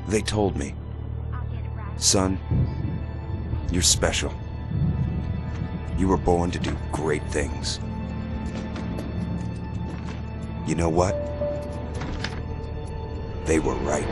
They told me, son, you're special. You were born to do great things. You know what? They were right.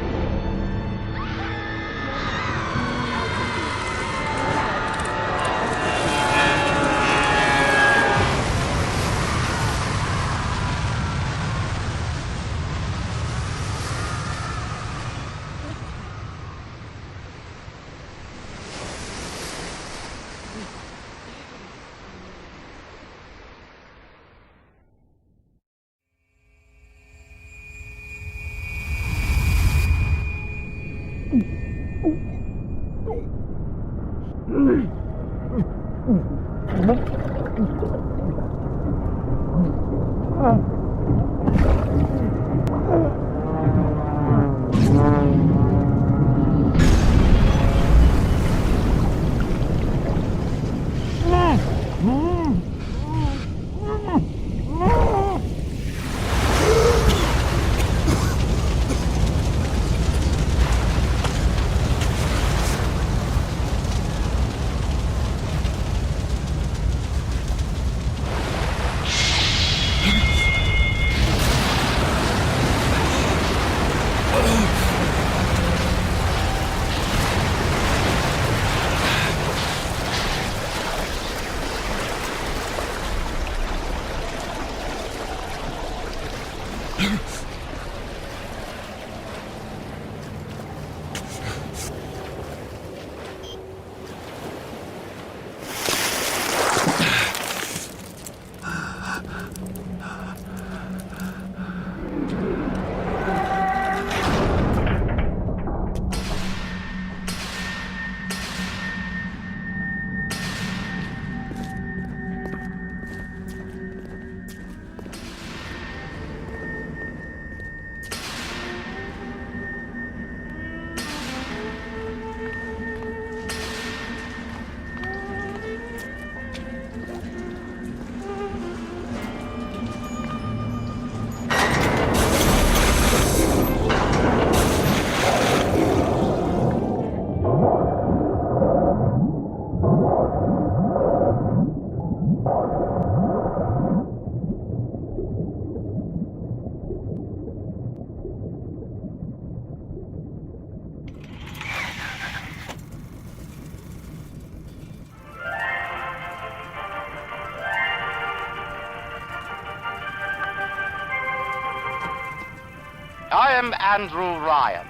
I am Andrew Ryan,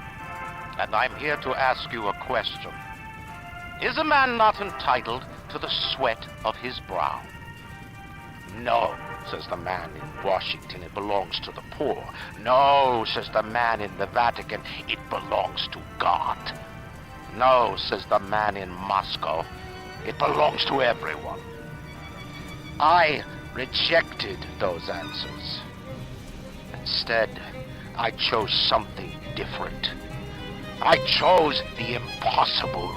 and I'm here to ask you a question. Is a man not entitled to the sweat of his brow? No, says the man in Washington, it belongs to the poor. No, says the man in the Vatican, it belongs to God. No, says the man in Moscow, it belongs to everyone. I rejected those answers. Instead, I chose something different. I chose the impossible.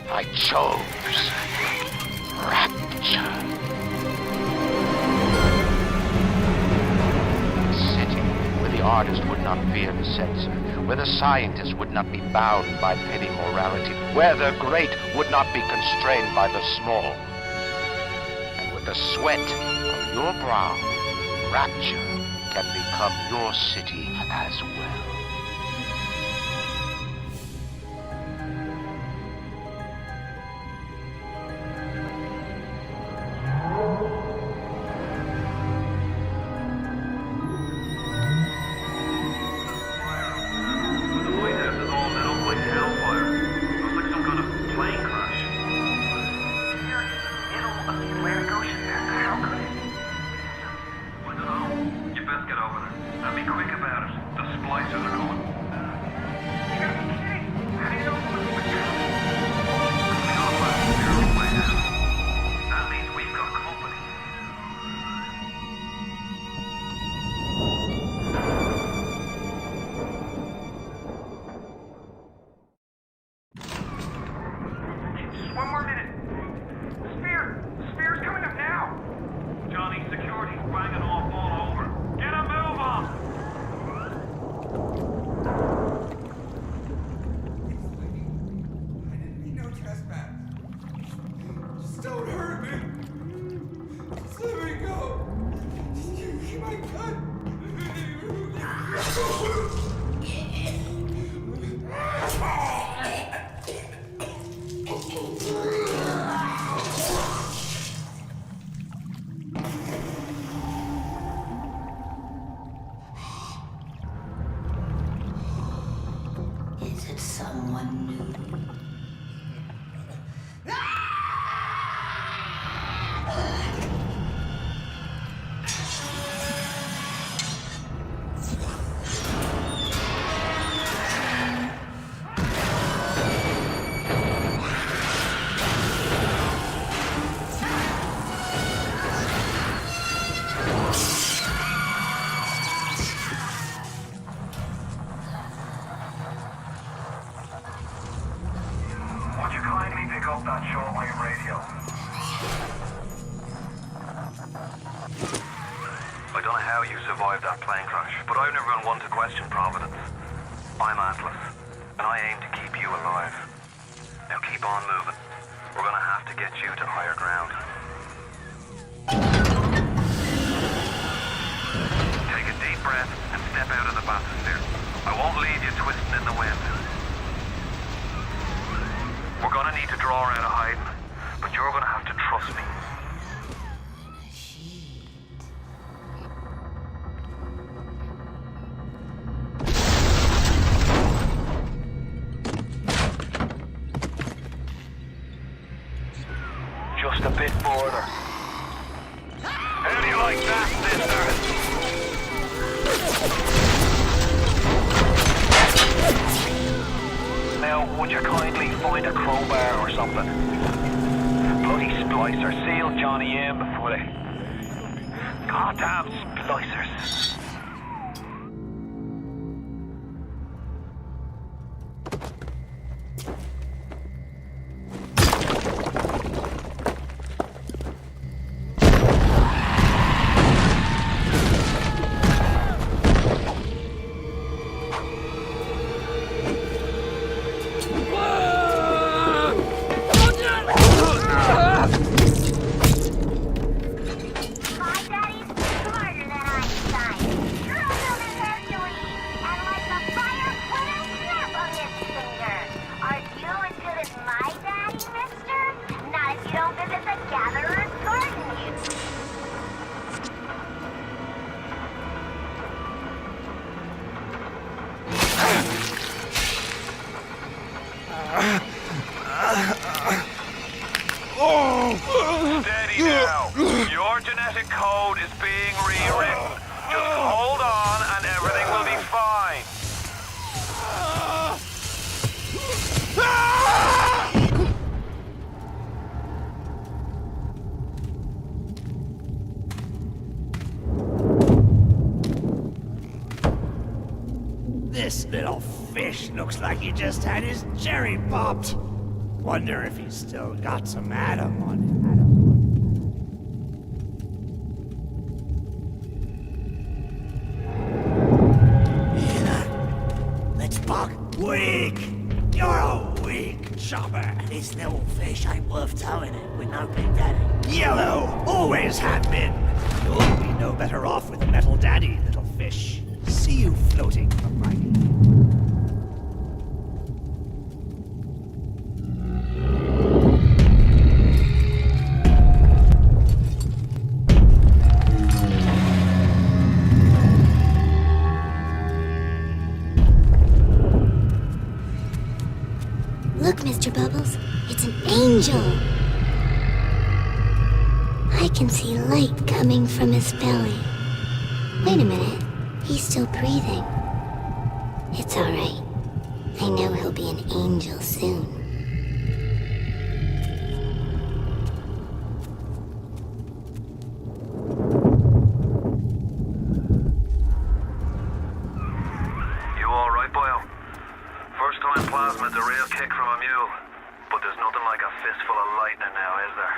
I chose rapture. A city where the artist would not fear the censor, where the scientist would not be bound by petty morality, where the great would not be constrained by the small. And with the sweat of your brow, rapture can become your city as well. up that shortwave radio. I don't know how you survived that plane crash, but I've never been one to question Providence. I'm Atlas, and I aim to keep you alive. Now keep on moving. We're gonna have to get you to higher ground. Take a deep breath and step out of the bathysphere. I won't leave you twisting in the wind. We're gonna need to draw out of hiding, but you're gonna have to trust me. Just a bit further. How do you like that, sister? Now, would you kindly find a crowbar or something? Bloody splicer, seal Johnny in before they... Goddamn splicers. Steady now. Your genetic code is being rewritten. Just hold on and everything will be fine. This little fish looks like he just had his cherry popped. Wonder if he's still got some Adam on him. Let's buck. Weak! You're a weak chopper. This little fish ain't worth towing it with no big daddy. Yellow! Always have been. You'll be no better off with a metal daddy, little fish. See you floating from my... Look, Mr. Bubbles, it's an angel. I can see light coming from his belly. Wait a minute, he's still breathing. It's all right. I know he'll be an angel soon. You all right, Boyle? First time plasma's a real kick from a mule, but there's nothing like a fistful of lightning now, is there?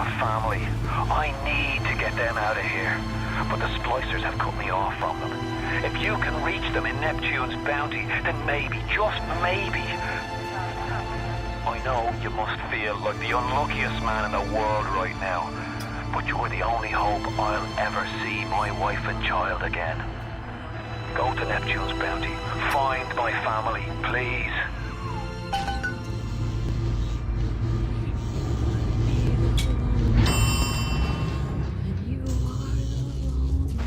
our family. I need to get them out of here. But the splicers have cut me off from them. If you can reach them in Neptune's bounty, then maybe, just maybe... I know you must feel like the unluckiest man in the world right now, but you're the only hope I'll ever see my wife and child again. Go to Neptune's bounty. Find my family, please. You are the lonely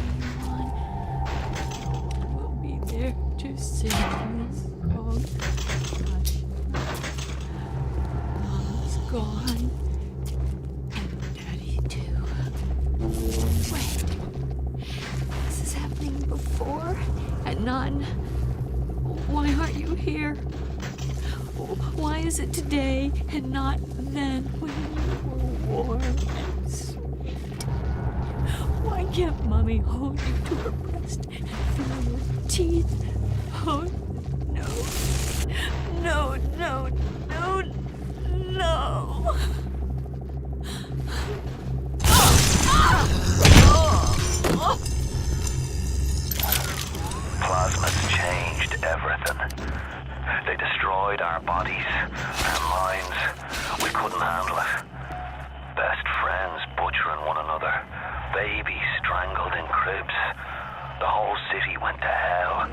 one. We'll be there to sing this song. Mama's gone. And Daddy too. Wait. This is happening before and none. Why aren't you here? Why is it today and not then when you were warm and sweet? Why can't Mommy hold you to her breast and feel your teeth? Oh, no. No, no, no, no. Plasma's changed everything. They destroyed our bodies, our minds. We couldn't handle it. Best friends butchering one another. Babies strangled in cribs. The whole city went to hell.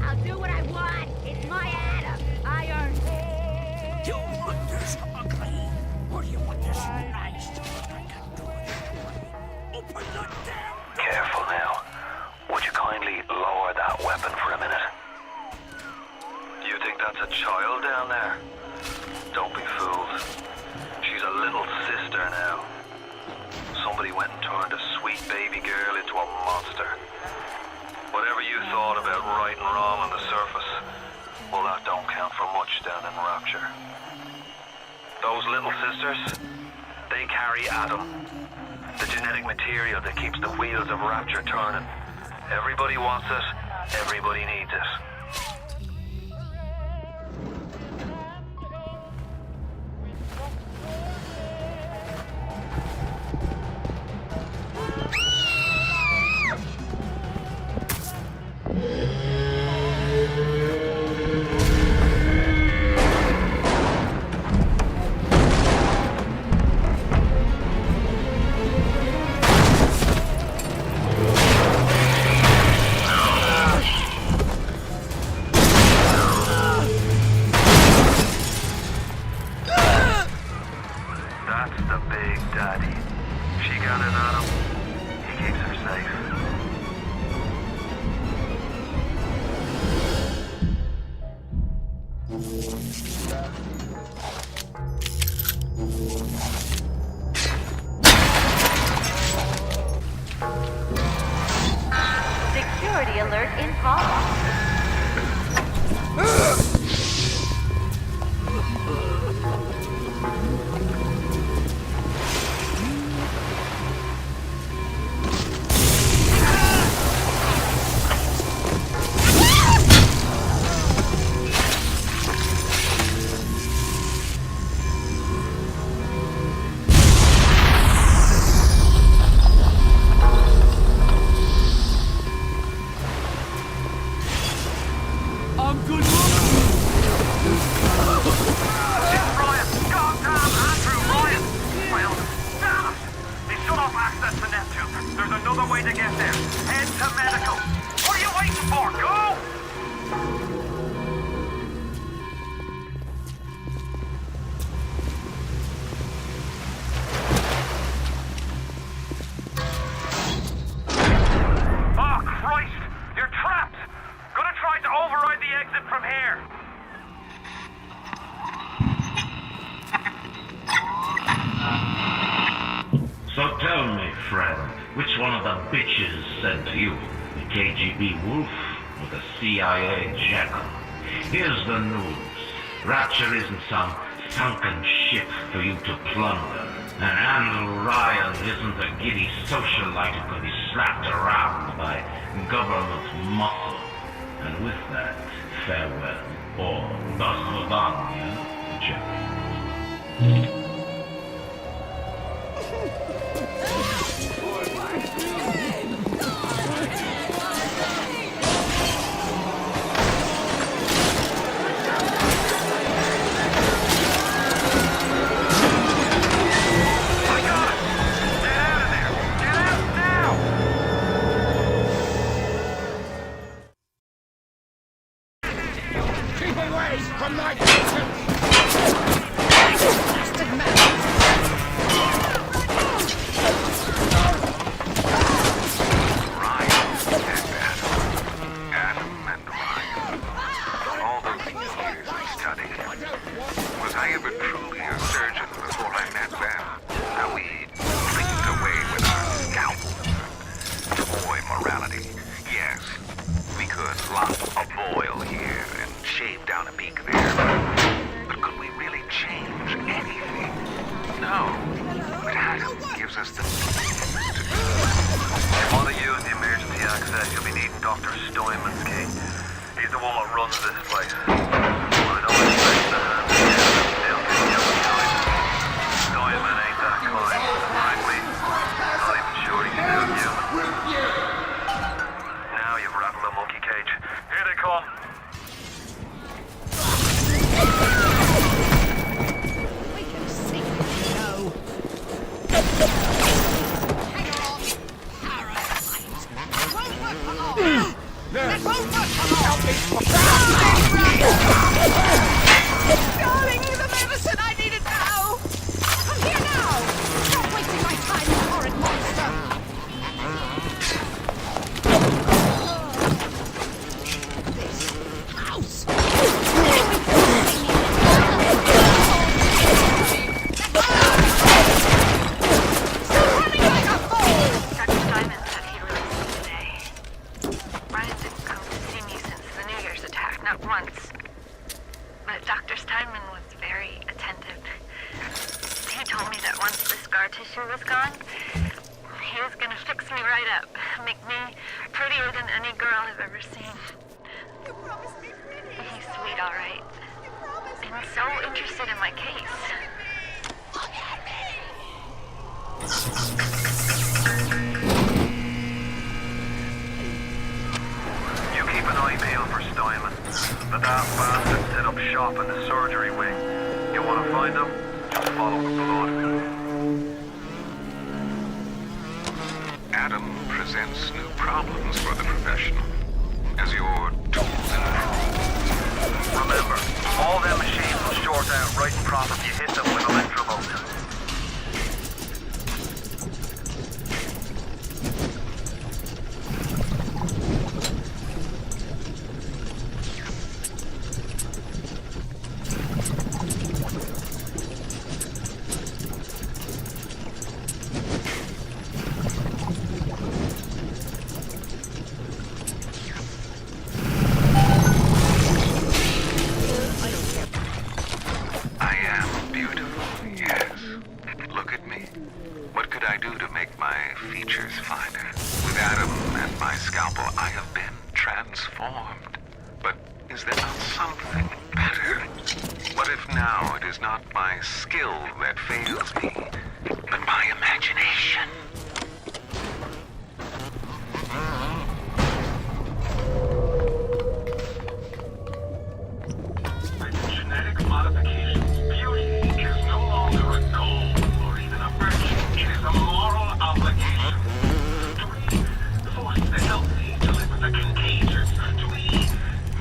I'll do what I want. It's my Adam. I earned it. Do you want this ugly? Or do you want this nice? I can do it. Open the damn door. Careful now. Would you kindly lower that weapon for a minute? You think that's a child down there? Don't be fooled. She's a little sister now. Somebody went and turned a sweet baby girl into a monster. Whatever you thought about right and wrong on the surface, well, that don't count for much down in Rapture. Those little sisters, they carry Adam, the genetic material that keeps the wheels of Rapture turning. Everybody wants it, everybody needs it. Security alert in progress. Bitches sent to you, the KGB Wolf or the CIA Jekyll. Here's the news. Rapture isn't some sunken ship for you to plunder. And Andrew Ryan isn't a giddy socialite who can be slapped around by government muscle. And with that, farewell. or До свидания, Jack. Darling, the medicine I needed now! I'm here now! Stop wasting my time, you horrid monster! This house! Stop running like a fool! Dr. Diamond said he'd release me today. Ryan didn't come to see me since the New Year's attack, not once. But Dr. Steinman was very attentive. He told me that once the scar tissue was gone, he was gonna fix me right up, make me prettier than any girl I've ever seen. You promised me pretty! He's sweet, all right. You promised And so interested in my case. Look at me! You keep an eye peeled for Steinman. The daft bastard set up shop in the surgery wing. You want to find him? Just follow the blood. Adam presents new problems for the professional. As your tool. Remember, all them machines will short out right in front if you hit them with electromotive. I am beautiful, yes. Look at me. What could I do to make my features finer? With Adam and my scalpel, I have been transformed. But is there not something better? What if now it is not my skill that fails me, but my imagination? With genetic modifications, beauty is no longer a goal or even a virtue. It is a moral obligation. Do we force the healthy to live with the contagious? Do we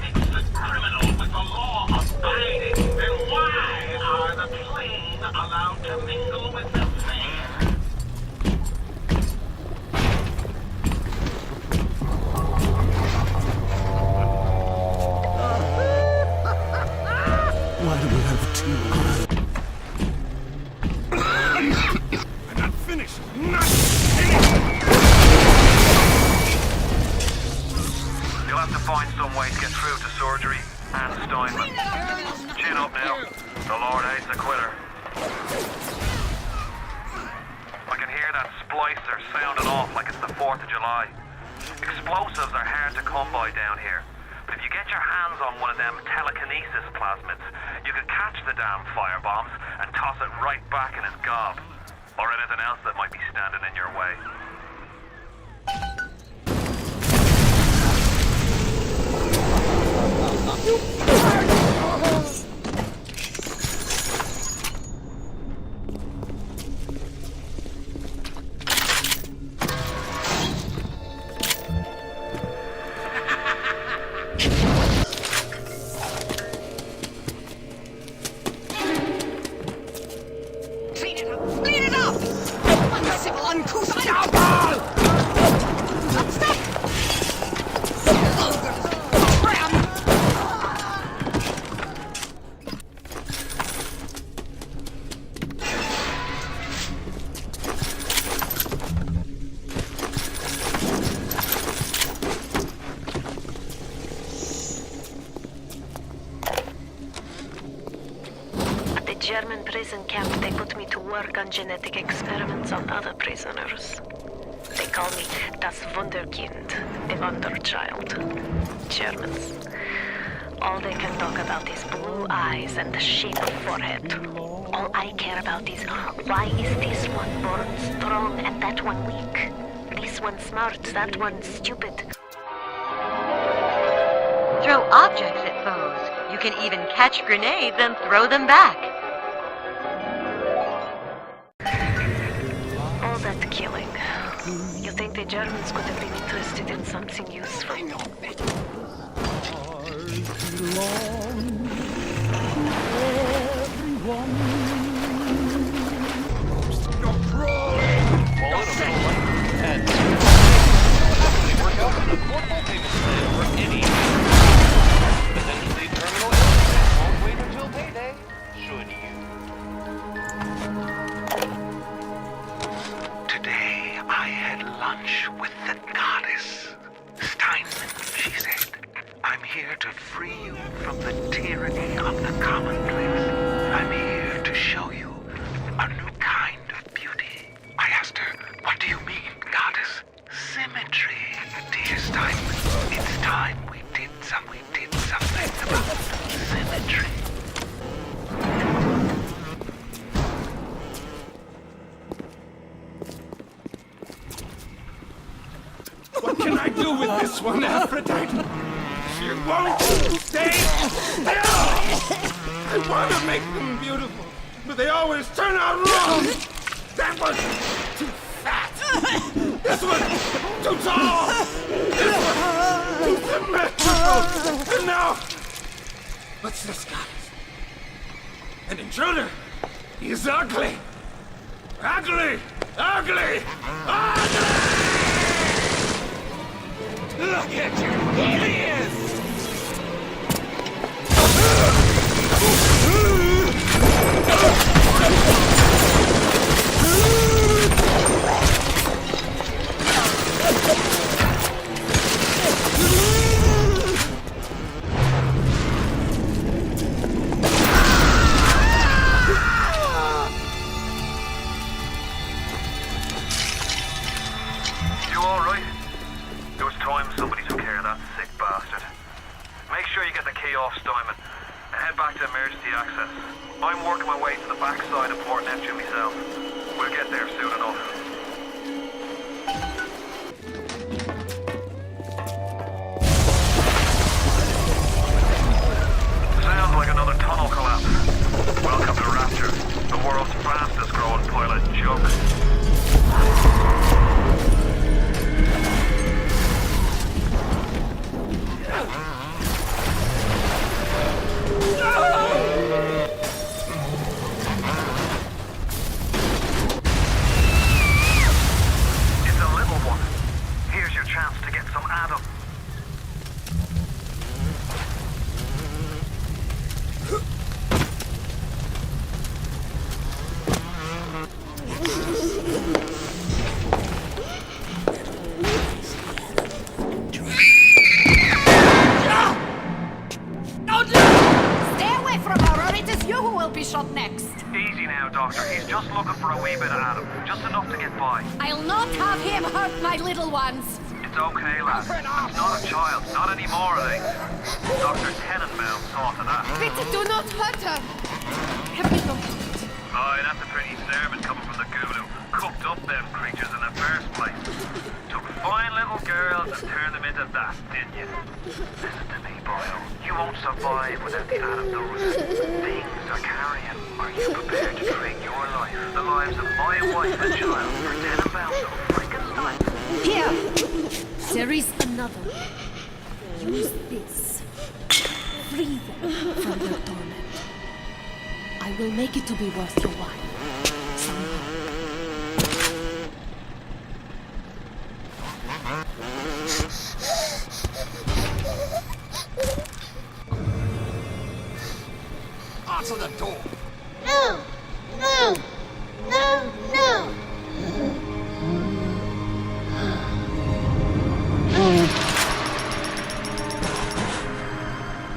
mix the criminal with the law-abiding? Then why are the plain allowed to mingle with the fair? Why do we have two eyes? I'm not finished! You'll have to find some way to get through to surgery and Steinman. Chin up now. The Lord hates a quitter. I can hear that splicer sounding off like it's the 4th of July. Explosives are hard to come by down here. But if you get get your hands on one of them telekinesis plasmids, you could catch the damn firebombs and toss it right back in his gob. Or anything else that might be standing in your way. Clean it up! Uncivil, uncouth, German prison camp, they put me to work on genetic experiments on other prisoners. They call me das Wunderkind, a wonder child. Germans. All they can talk about is blue eyes and the shape of forehead. All I care about is, why is this one born strong and that one weak? This one smart, that one stupid. Throw objects at foes. You can even catch grenades and throw them back. All that killing. You think the Germans could have been interested in something useful? I know better. Today I had lunch with the goddess. Steinman, she said, I'm here to free you from the tyranny of the commonplace. I'm here to show you a new kind of beauty. I asked her, what do you mean, goddess? Symmetry, dear Steinman. It's time we did something about symmetry. What can I do with this one, Aphrodite? She won't stay still! I want to make them beautiful, but they always turn out wrong! That was too fat! This one too tall! This one too symmetrical! And now, what's this, goddess? An intruder! He's ugly! Ugly! Ugly! Ugly! Look at you! Here he is! You alright? It was time somebody took care of that sick bastard. Make sure you get the key off Steinman and head back to emergency access. I'm working my way to the backside of Port Neptune myself. We'll get there soon enough. Sounds like another tunnel collapse. Welcome to Rapture, the world's fastest growing pilot joke. It's a little one. Here's your chance to get some Adam. Stay away from her, or it is you who will be shot next. Easy now, Doctor. He's just looking for a wee bit of Adam. Just enough to get by. I'll not have him hurt my little ones. It's okay, lad. It's not a child. Not anymore, it ain't. Dr. Tenenbaum saw to that. Bitte, do not hurt her! Help me don't. Aye, that's a pretty sermon coming from the ghoul who cooked up them creatures in the first place. Took fine little girls and turned them into that, didn't you? Listen to me, boyo. You won't survive without the Adam those things are carrying. Are you prepared to trade your life, the lives of my wife and child, for Tenenbaum so freaking nice? Here! There is another. Use this. Free them from their torment. I will make it to be worth your while. Somehow. Answer the door! No! No! No! No!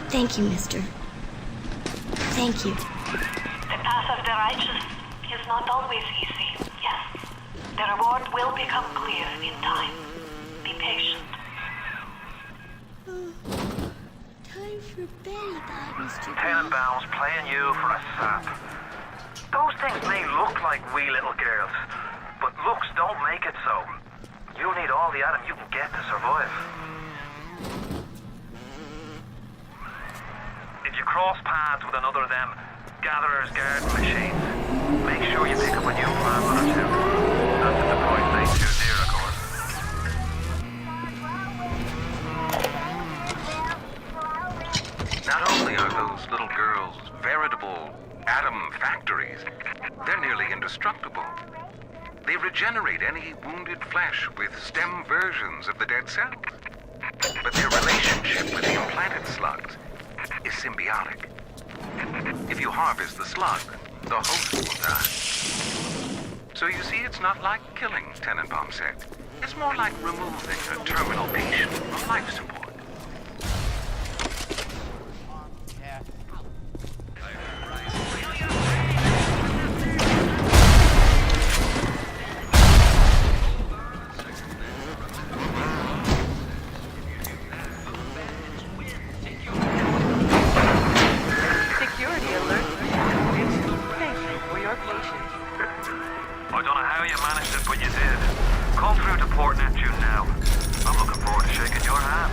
Thank you, mister. Thank you. The path of the righteous is not always easy, yes. The reward will become clear in time. Be patient. Time for bedtime, Mr. Tenenbaum's playing you for a sap. Those things may look like wee little girls, but looks don't make it so. You need all the Adam you can get to survive. If you cross paths with another of them gatherers garden machines, make sure you pick up a new plant or two. That's at the price they choose here, of course. Not only are those little girls veritable atom factories, they're nearly indestructible. They regenerate any wounded flesh with stem versions of the dead cells. But their relationship with the implanted slugs is symbiotic. If you harvest the slug, the host will die. So you see, it's not like killing, Tenenbaum said. It's more like removing a terminal patient from life support. Security alert. Thank you for your patience. I don't know how you managed it, but you did. Come through to Port Neptune now. I'm looking forward to shaking your hand.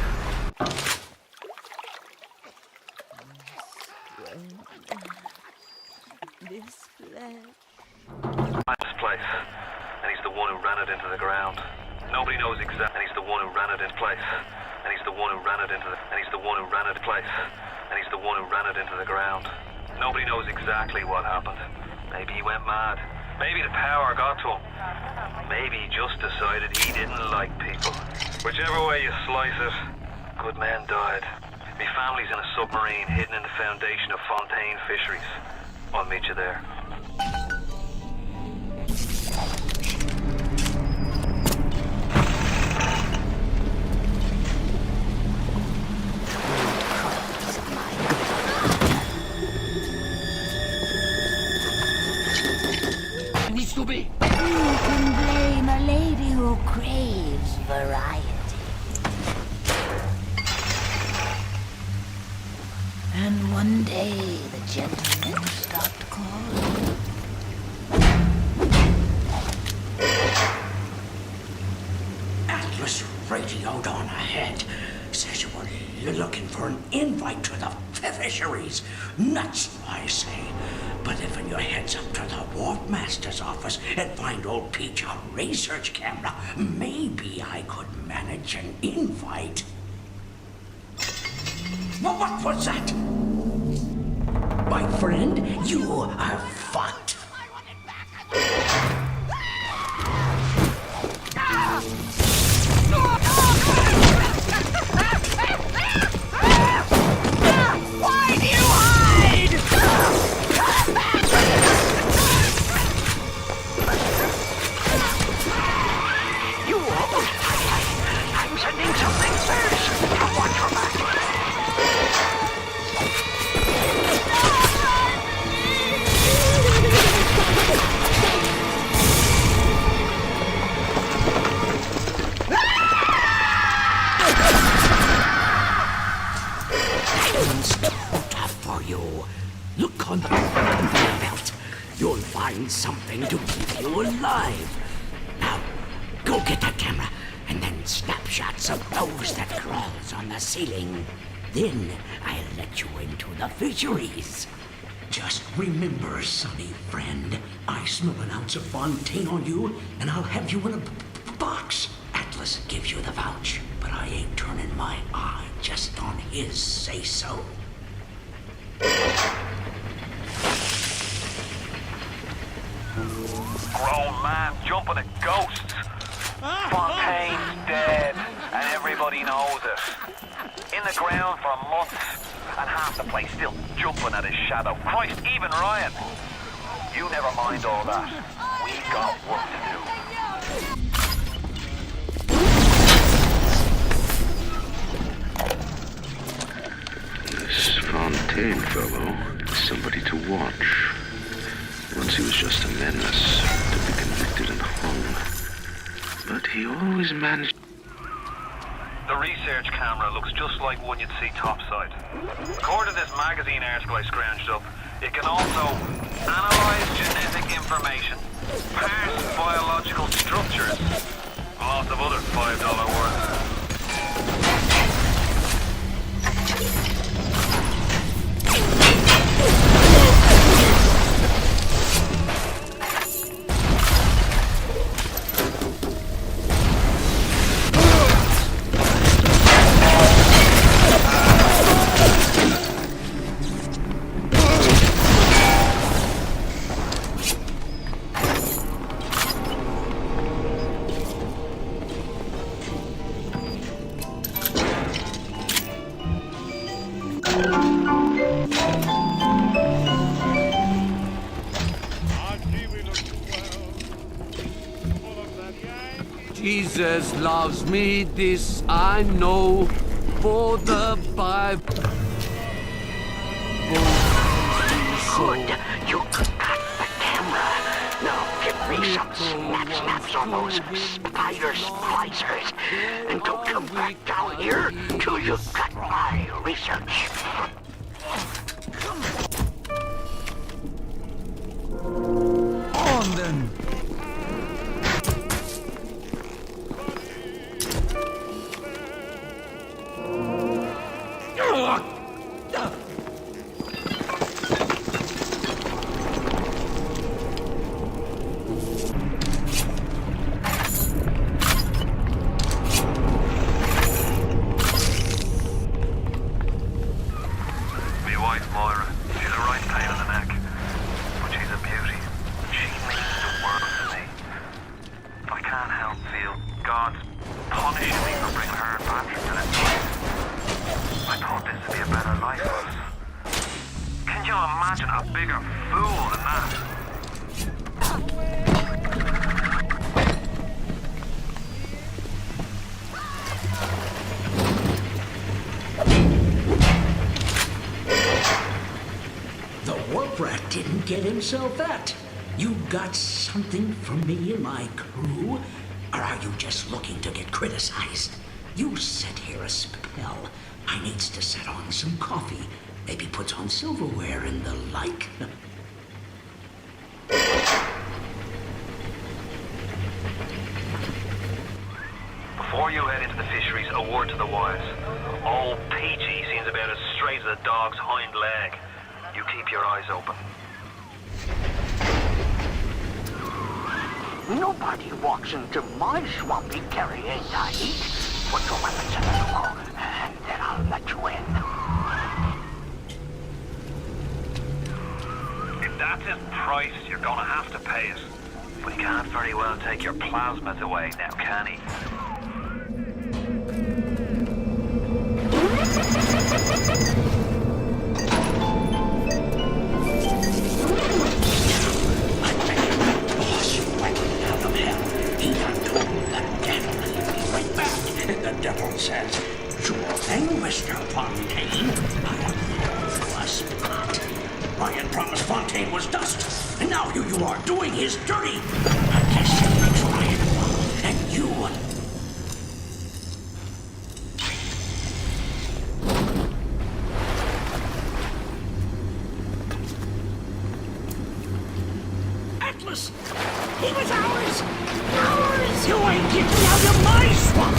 This flesh. This place, and he's the one who ran it into the ground. Nobody knows exactly, and he's the one who ran it into place, and he's the one who ran it into the, and he's the one who ran it into place, and he's the one who ran it into the ground. Nobody knows exactly what happened. Maybe he went mad. Maybe the power got to him. Maybe he just decided he didn't like people. Whichever way you slice it, good men died. My family's in a submarine hidden in the foundation of Fontaine Fisheries. I'll meet you there. Needs to be. Who can blame a lady who craves variety? And one day the gentleman stopped calling. Atlas radioed on ahead. Says you were looking for an invite to the fisheries. Nuts, I say. But if your heads up to the Warp Master's office and find old Peach a research camera, maybe I could manage an invite. Well, what was that? My friend, you are fucked. Why do you hide? You almost I'm sending something first. Now watch your back. Look on the conveyor belt. You'll find something to keep you alive. Now, go get that camera, and then snapshots of those that crawls on the ceiling. Then I'll let you into the fisheries. Just remember, sonny friend, I smell an ounce of Fontaine on you, and I'll have you in a box. Atlas gives you the vouch, but I ain't turning my eye just on his say-so. Grown man jumping at ghosts. Fontaine's dead, and everybody knows it. In the ground for months, and half the place still jumping at his shadow. Christ, even Ryan. You never mind all that. We got work to do. This Fontaine fellow is somebody to watch. Once he was just a menace to be convicted and hung. But he always managed. The research camera looks just like one you'd see topside. According to this magazine article I scrounged up, it can also analyze genetic information, parse biological structures, lots of other $5 words. Jesus loves me, this I know, for the Bible. Good. You got the camera. Now give me some snaps on those spider splicers. And don't come back down here till you've got my research. On then. Didn't get himself that. You got something for me and my crew? Or are you just looking to get criticized? You set here a spell. I needs to set on some coffee. Maybe put on silverware and the like. Before you head into the fisheries, a word to the wise. Old Peachy seems about as straight as a dog's hind leg. You keep your eyes open. Nobody walks into my swampy carrying to eat. Put your weapons in the door, and then I'll let you in. If that's his price, you're gonna have to pay it. But he can't very well take your plasmas away now, can he? The devil says, sure thing, Mr. Fontaine. I am to a spot. Ryan promised Fontaine was dust, and now here you are doing his dirty. I guess it makes Ryan wrong, and you... Atlas! He was ours! Ours! You ain't getting me out of my swamp!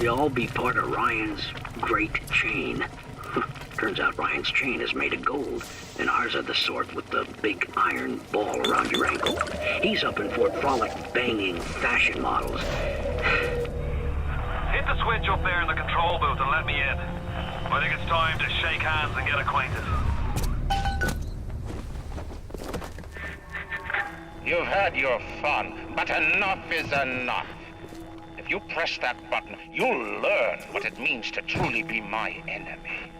All be part of Ryan's great chain. Turns out Ryan's chain is made of gold, and ours are the sort with the big iron ball around your ankle. He's up in Fort Frolic banging fashion models. Hit the switch up there in the control booth and let me in. I think it's time to shake hands and get acquainted. You've had your fun, but enough is enough. If you press that button, you'll learn what it means to truly be my enemy.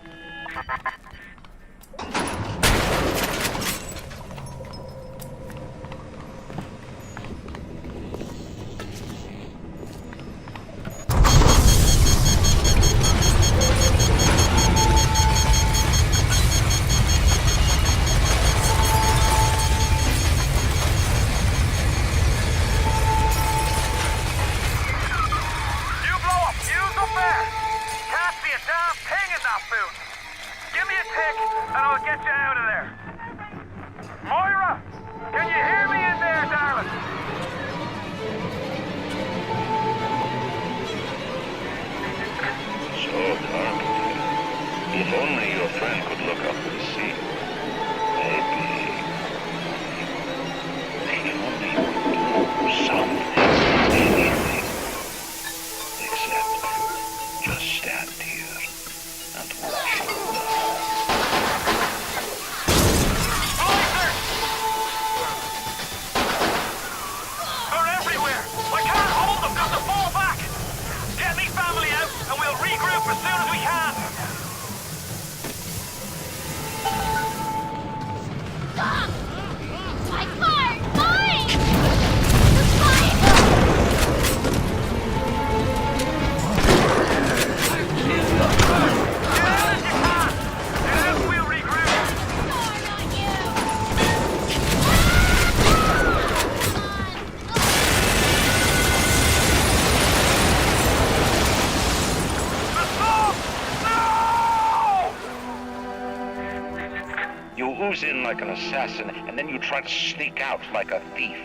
cruise in like an assassin, and then you try to sneak out like a thief.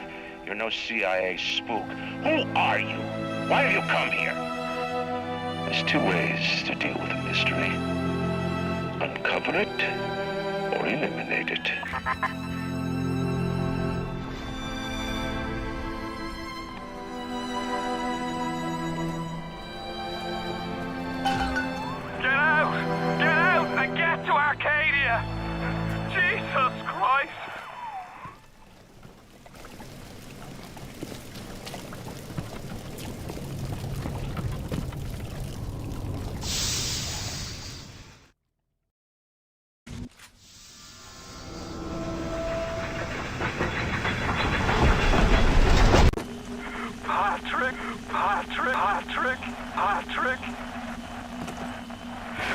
You're no CIA spook. Who are you? Why have you come here? There's two ways to deal with a mystery. Uncover it, or eliminate it. Get out! Get out and get to Arcadia! Jesus Christ! Patrick!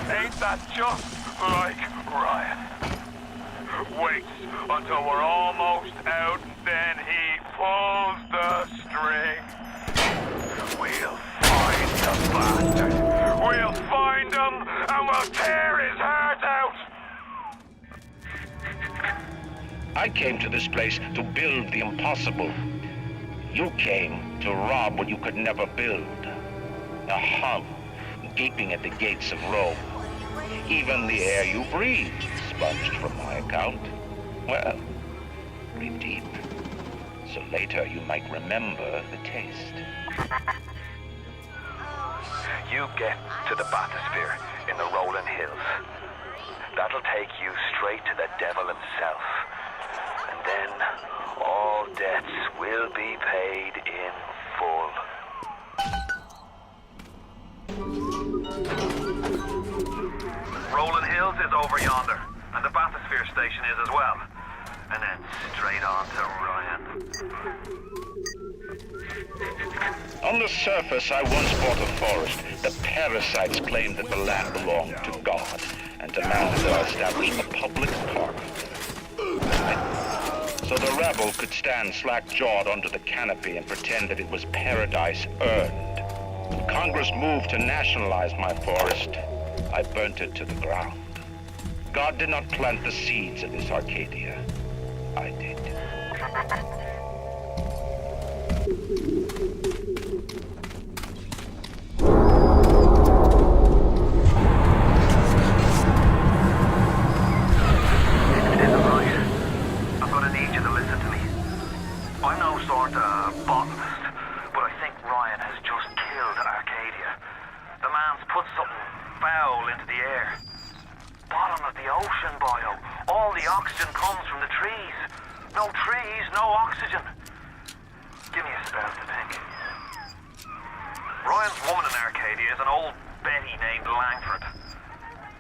Ain't that just like Ryan? Waits until we're almost out, then he pulls the string. We'll find the bastard. We'll find him, and we'll tear his heart out. I came to this place to build the impossible. You came to rob what you could never build. A hum gaping at the gates of Rome. Even the air you breathe sponged from my account. Well, breathe deep, so later you might remember the taste. You get to the bathysphere in the rolling hills. That'll take you straight to the devil himself. And then all debts will be paid in full. Rolling Hills is over yonder, and the bathysphere station is as well. And then straight on to Ryan. On the surface, I once bought a forest. The parasites claimed that the land belonged to God and demanded that I establish a public park. So the rebel could stand slack-jawed under the canopy and pretend that it was paradise earned. When Congress moved to nationalize my forest, I burnt it to the ground. God did not plant the seeds of this Arcadia. I did. I'm no sort of botanist, but I think Ryan has just killed Arcadia. The man's put something foul into the air. Bottom of the ocean, boyo. All the oxygen comes from the trees. No trees, no oxygen. Give me a spell to think. Ryan's woman in Arcadia is an old Betty named Langford.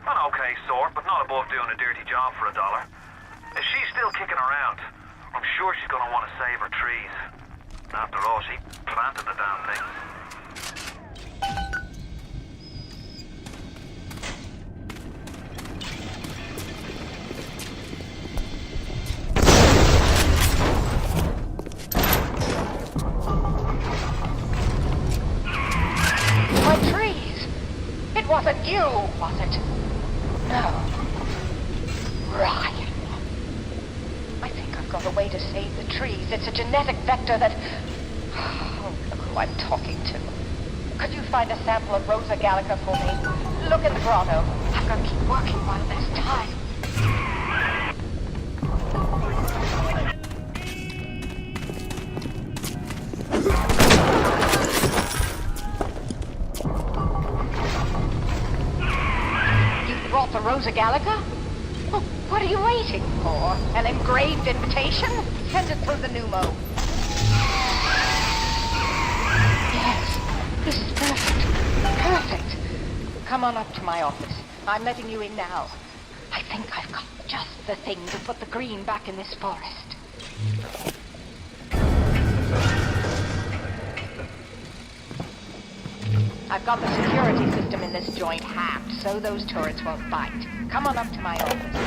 An okay sort, but not above doing a dirty job for $1. If she's still kicking around, I'm sure she's gonna want to save her trees. After all, she planted the damn thing. My trees! It wasn't you, was it? No. Ryan. I think I've got a way to save the trees. It's a genetic vector that... Oh, look who I'm talking to. Could you find a sample of Rosa Gallica for me? Look in the grotto. I've got to keep working while there's time. You brought the Rosa Gallica? Well, what are you waiting for? An engraved invitation? Send it through the pneumo. Yes, this is perfect. Perfect. Come on up to my office. I'm letting you in now. I think I've got just the thing to put the green back in this forest. I've got the security system in this joint hacked, so those turrets won't bite. Come on up to my office.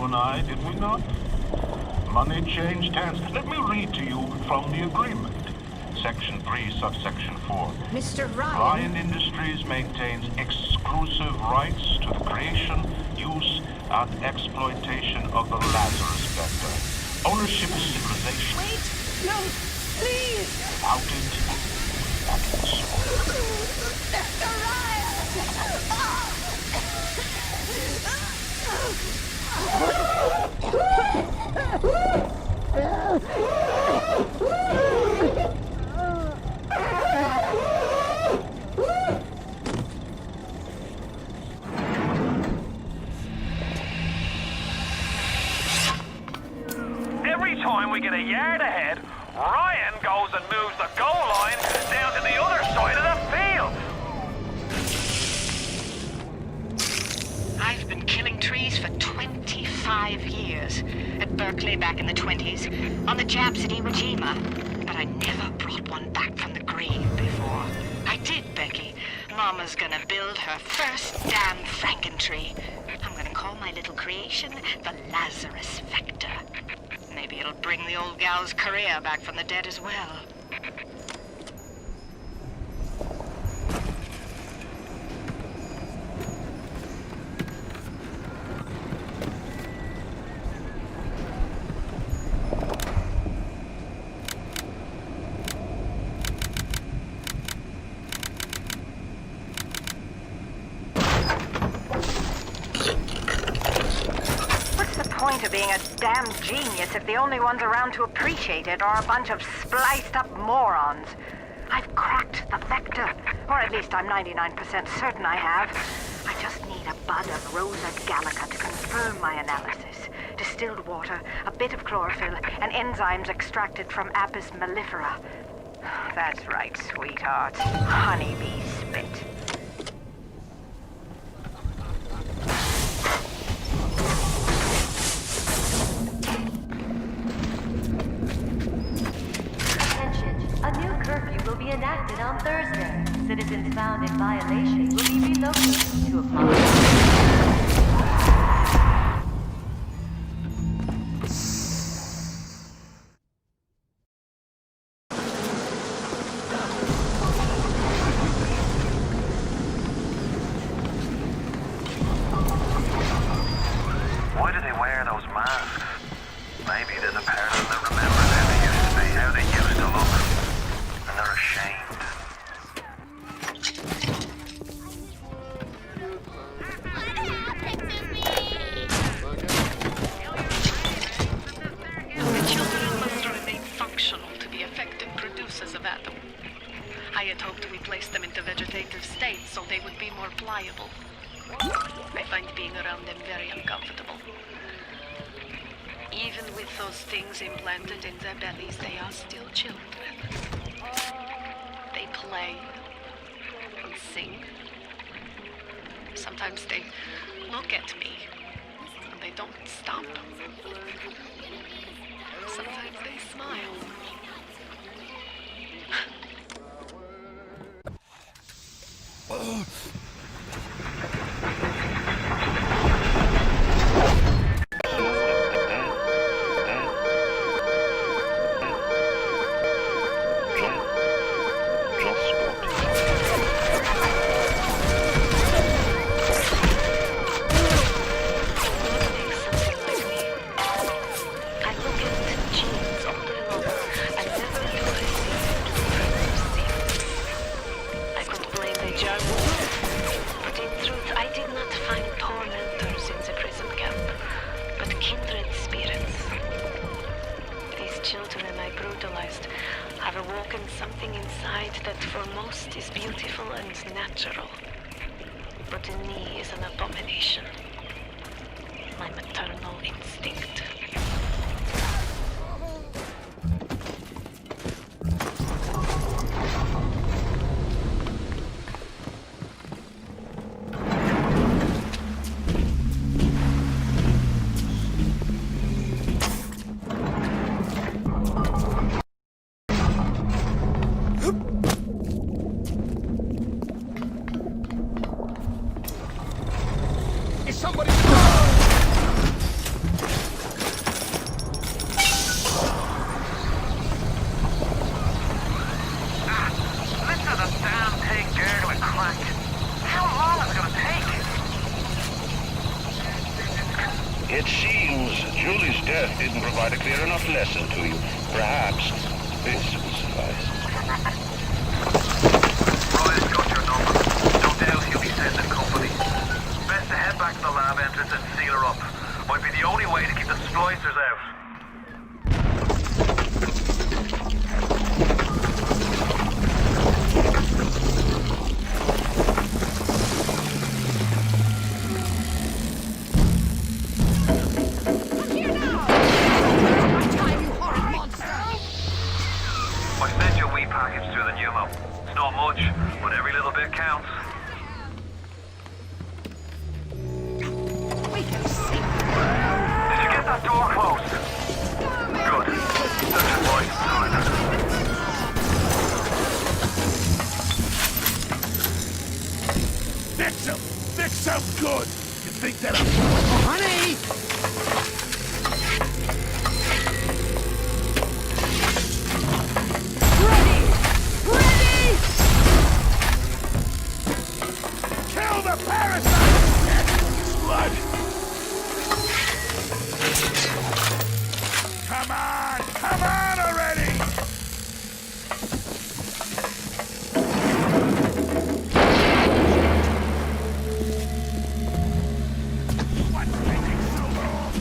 and I, did we not? Money changed hands. Let me read to you from the agreement. Section 3, subsection 4. Mr. Ryan. Ryan Industries maintains exclusive rights to the creation, use, and exploitation of the Lazarus Vector. Ownership is civilization. Wait! No! Please! Without it, that is Mr. Every time we get a yard ahead, Ryan goes and moves the goal line down to the other side of the field. I've been killing trees for 25 years. At Berkeley back in the 20s, on the Japs at Iwo Jima. But I never brought one back from the grave before. I did, Becky. Mama's gonna build her first damn Frankentree. I'm gonna call my little creation the Lazarus Vector. Maybe it'll bring the old gal's career back from the dead as well. To being a damn genius if the only ones around to appreciate it are a bunch of spliced up morons. I've cracked the vector, or at least I'm 99% certain I have. I just need a bud of Rosa gallica to confirm my analysis. Distilled water, a bit of chlorophyll, and enzymes extracted from Apis mellifera. That's right, sweetheart. Honeybee spit. Enacted on Thursday. Citizens found in violation will be relocated to a public. Why do they wear those masks? Maybe there's a part of them that remembers how they used to be, how they used to look. And they're ashamed. The children must remain functional to be effective producers of Atom. I had hoped we placed them into vegetative states so they would be more pliable. I find being around them very uncomfortable. Even with those things implanted in their bellies, they are still children. They play and sing. Sometimes they look at me and they don't stop. Sometimes they smile. But in me is an abomination. My maternal instinct. Julie's death didn't provide a clear enough lesson to you. Perhaps this will suffice. Ryan's got your number. No doubt he'll be sending company. Best to head back to the lab entrance and seal her up. Might be the only way to keep the splicers out. I sent you a wee package through the pneumo. It's not much, but every little bit counts. Did you get that door closed? Good. That's your voice, Fix him! Fix him good! You think that I'm... Oh, honey! Kill the parasite! Blood! Come on! Come on already! What's taking so long?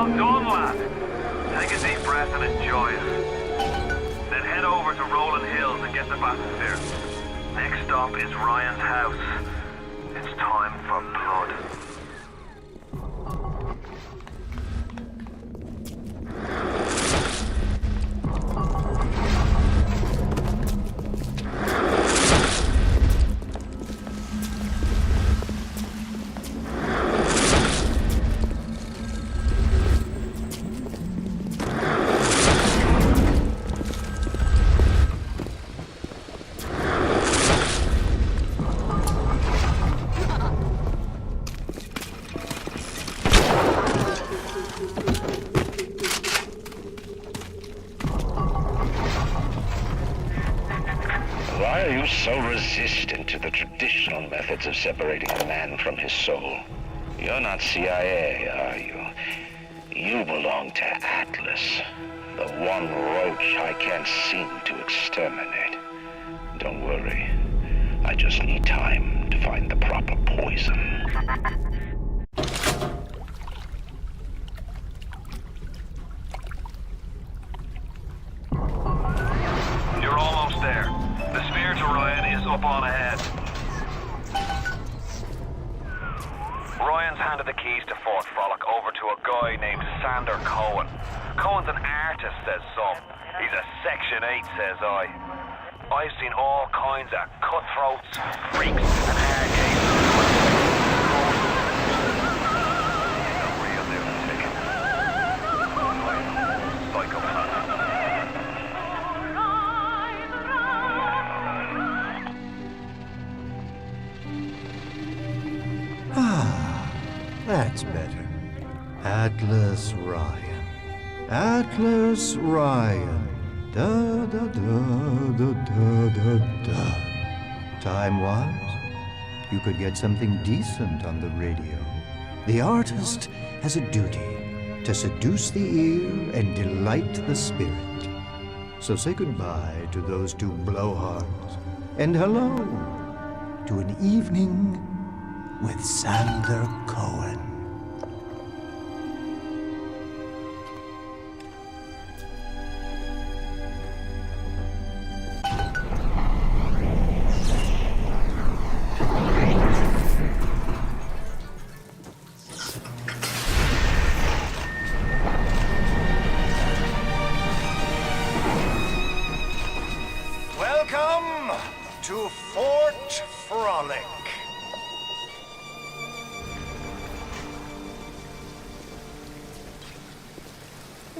Well done, lad. Take a deep breath and enjoy it. Then head over to Rolling Hills and get the bathysphere. Next stop is Ryan's house. It's time for blood. Why are you so resistant to the traditional methods of separating a man from his soul? You're not CIA, are you? You belong to Atlas, the one roach I can't seem to exterminate. Don't worry. I just need time to find the proper poison. You're almost there. The sphere to Ryan is up on ahead. Ryan's handed the keys to Fort Frolic over to a guy named Sander Cohen. Cohen's an artist, says some. He's a Section 8, says I. I've seen all kinds of cutthroats, freaks, and hard cases. He's a real lunatic. Psychopath. That's better. Atlas Ryan. Atlas Ryan. Da da da da da da da. Time-wise, you could get something decent on the radio. The artist has a duty to seduce the ear and delight the spirit. So say goodbye to those two blowhards, and hello to an evening with Sander Cohen. Welcome to Fort Frolic.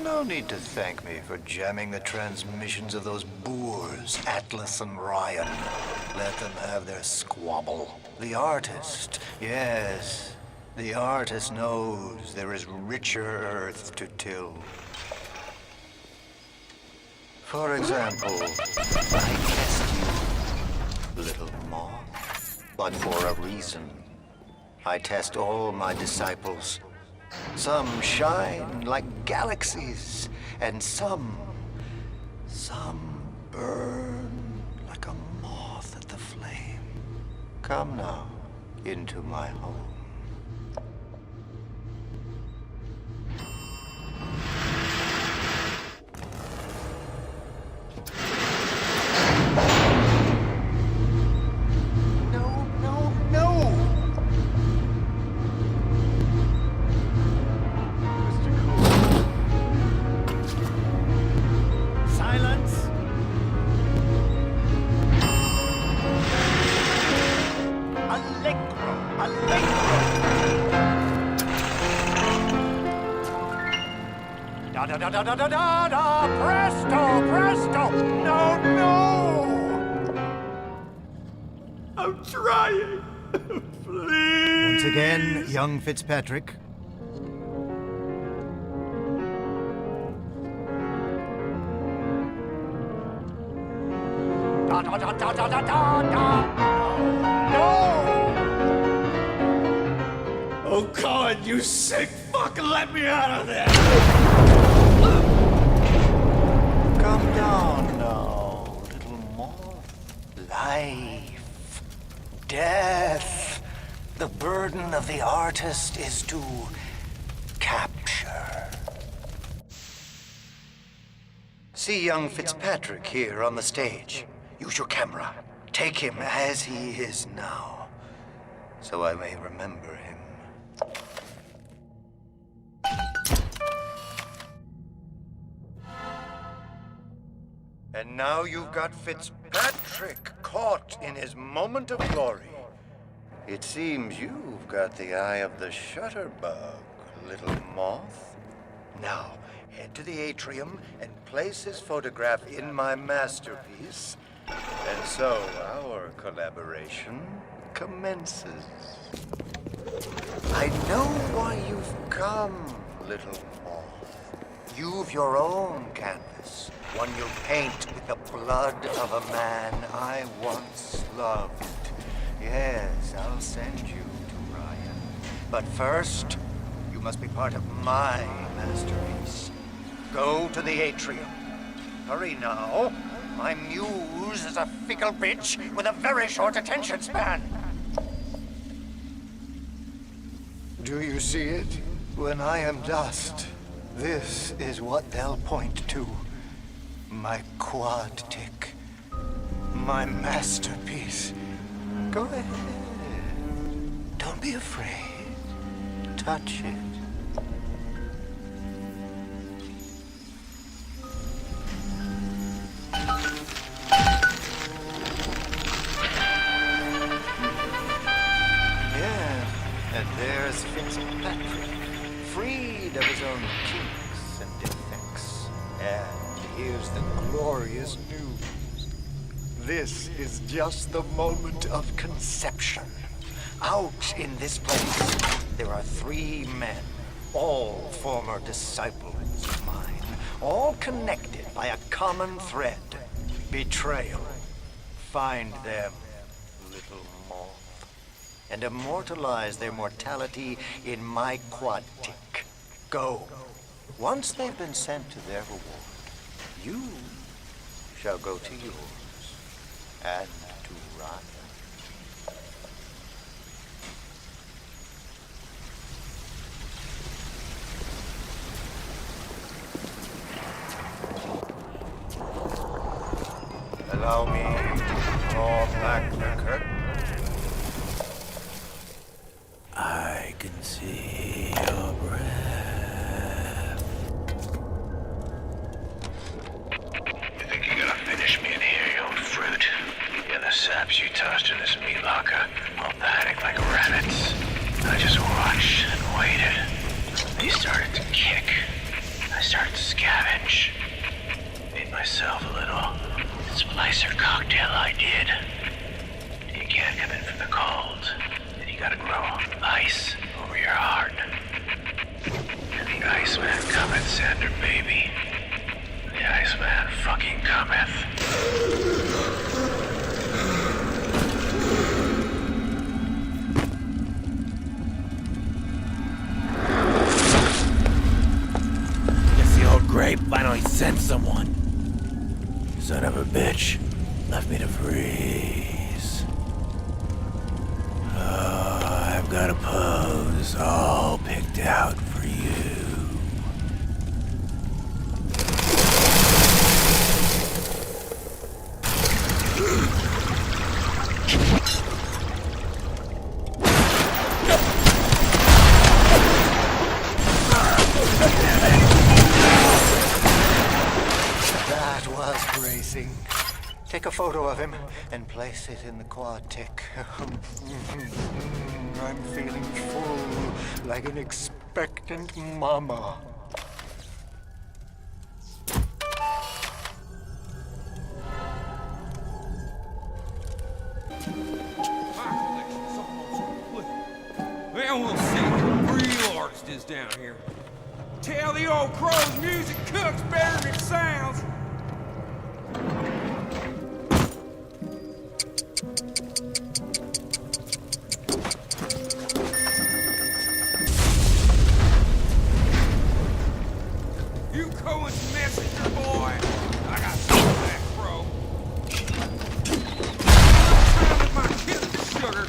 No need to thank me for jamming the transmissions of those boors, Atlas and Ryan. Let them have their squabble. The artist, yes, the artist knows there is richer earth to till. For example, I test you, little moth, but for a reason. I test all my disciples. Some shine like galaxies, and some burn like a moth at the flame. Come now into my home. Da-da-da-da-da-da! Presto! Presto! No, no! I'm trying. Please. Once again, young Fitzpatrick. Da-da-da-da-da-da-da! No! Oh, God, you sick fuck! Let me out of there! Calm down now, little moth. Life, death. The burden of the artist is to capture. See young Fitzpatrick here on the stage. Use your camera. Take him as he is now, so I may remember him. And now you've got Fitzpatrick caught in his moment of glory. It seems you've got the eye of the shutterbug, little moth. Now, head to the atrium and place his photograph in my masterpiece. And so our collaboration commences. I know why you've come, little moth. You've your own canvas, one you'll paint with the blood of a man I once loved. Yes, I'll send you to Ryan. But first, you must be part of my masterpiece. Go to the atrium. Hurry now. My muse is a fickle bitch with a very short attention span. Do you see it? When I am dust, this is what they'll point to. My quad tick. My masterpiece. Go ahead. Don't be afraid. Touch it. There's Fitzpatrick, freed of his own kinks and defects. And here's the glorious news. This is just the moment of conception. Out in this place, there are 3 men, all former disciples of mine, all connected by a common thread: betrayal. Find them, little moth, and immortalize their mortality in my quad tick. Go. Once they've been sent to their reward, you shall go to yours and to Ryan. Allow me to draw back the curtain. I can see your breath. You think you're gonna finish me in here, you old fruit? Yeah, the saps you tossed in this meat locker, all panicked like rabbits. I just watched and waited. They started to kick. I started to scavenge. Made myself a little splicer cocktail, I did. You can't come in from the cold. You gotta grow ice over your heart. And the Iceman cometh, Sander, baby. The Iceman fucking cometh. Guess the old grape finally sent someone. Son of a bitch left me to freeze. I've got a pose all picked out for you. That was bracing. Take a photo of him and place it in the quad tick. I'm feeling full, like an expectant mama. Well, we'll see what the real artist is down here. Tell the old crow's music cooks better than it sounds. You Cohen's messenger, boy. I got some of that crow. Try with my kid, sugar.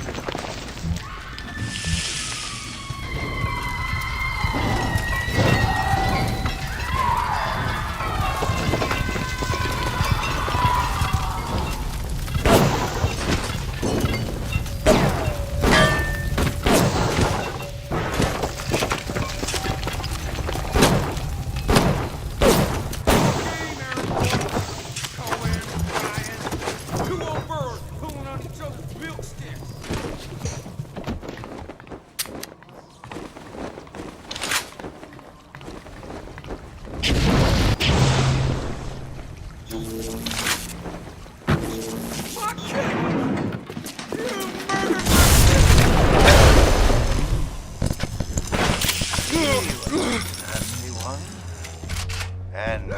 and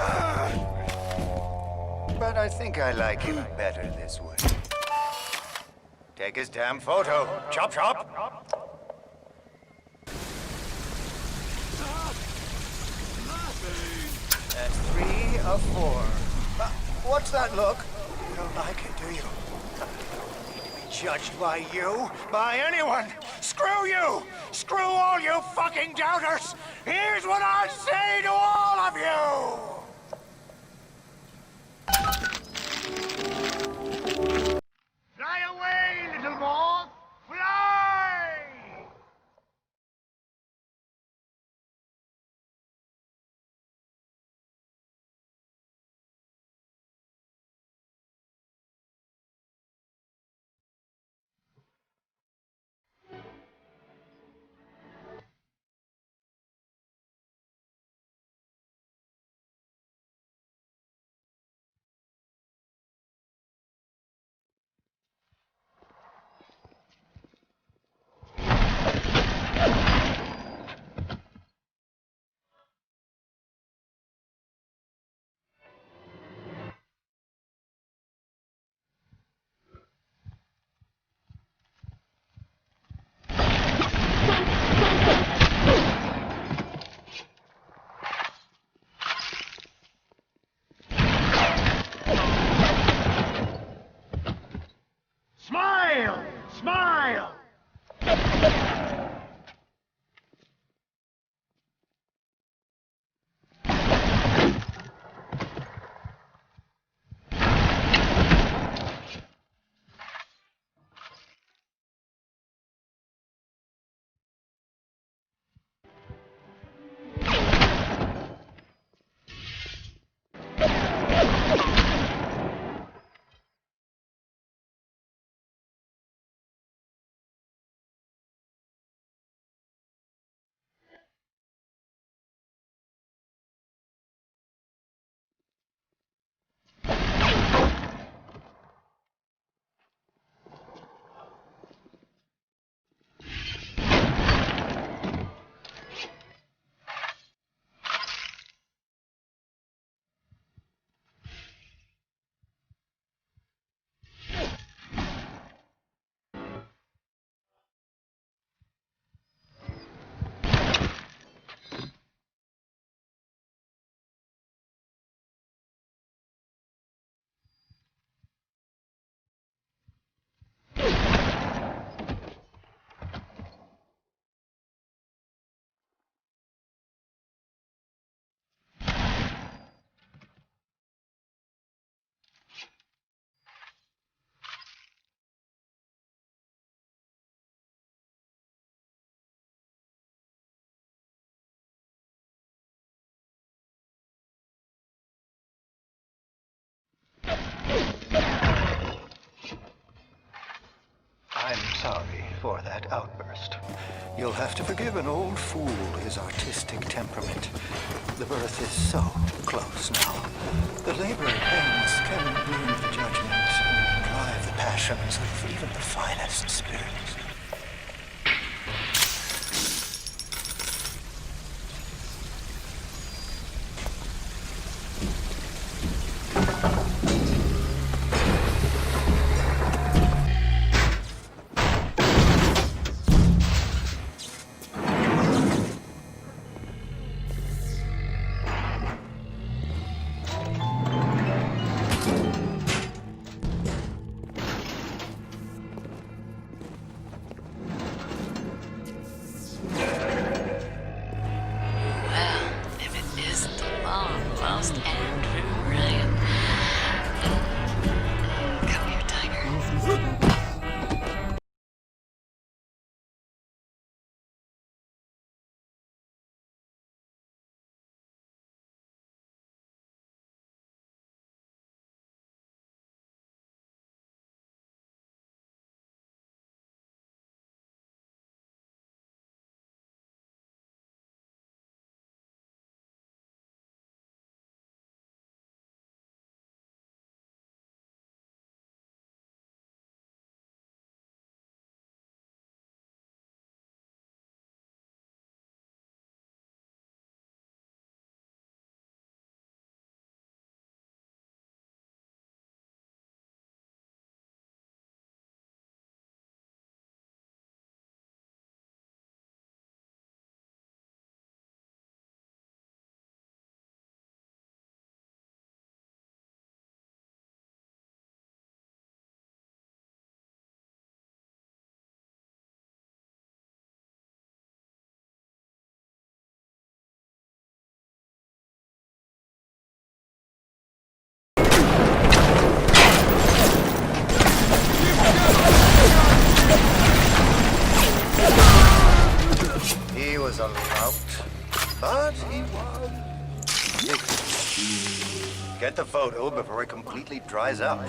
but I think I like him better this way. Take his damn photo. Chop, chop. That's 3 of 4. What's that look? You don't like it, do you? Need to be judged by you? By anyone? Screw you! Screw all you fucking doubters! Here's what I say to all of you! Fly away, little moth! Fly! Smile! Smile! I'm sorry for that outburst. You'll have to forgive an old fool his artistic temperament. The birth is so close now. The labor pains can ruin the judgment and drive the passions of even the finest spirits. Get the photo before it completely dries out.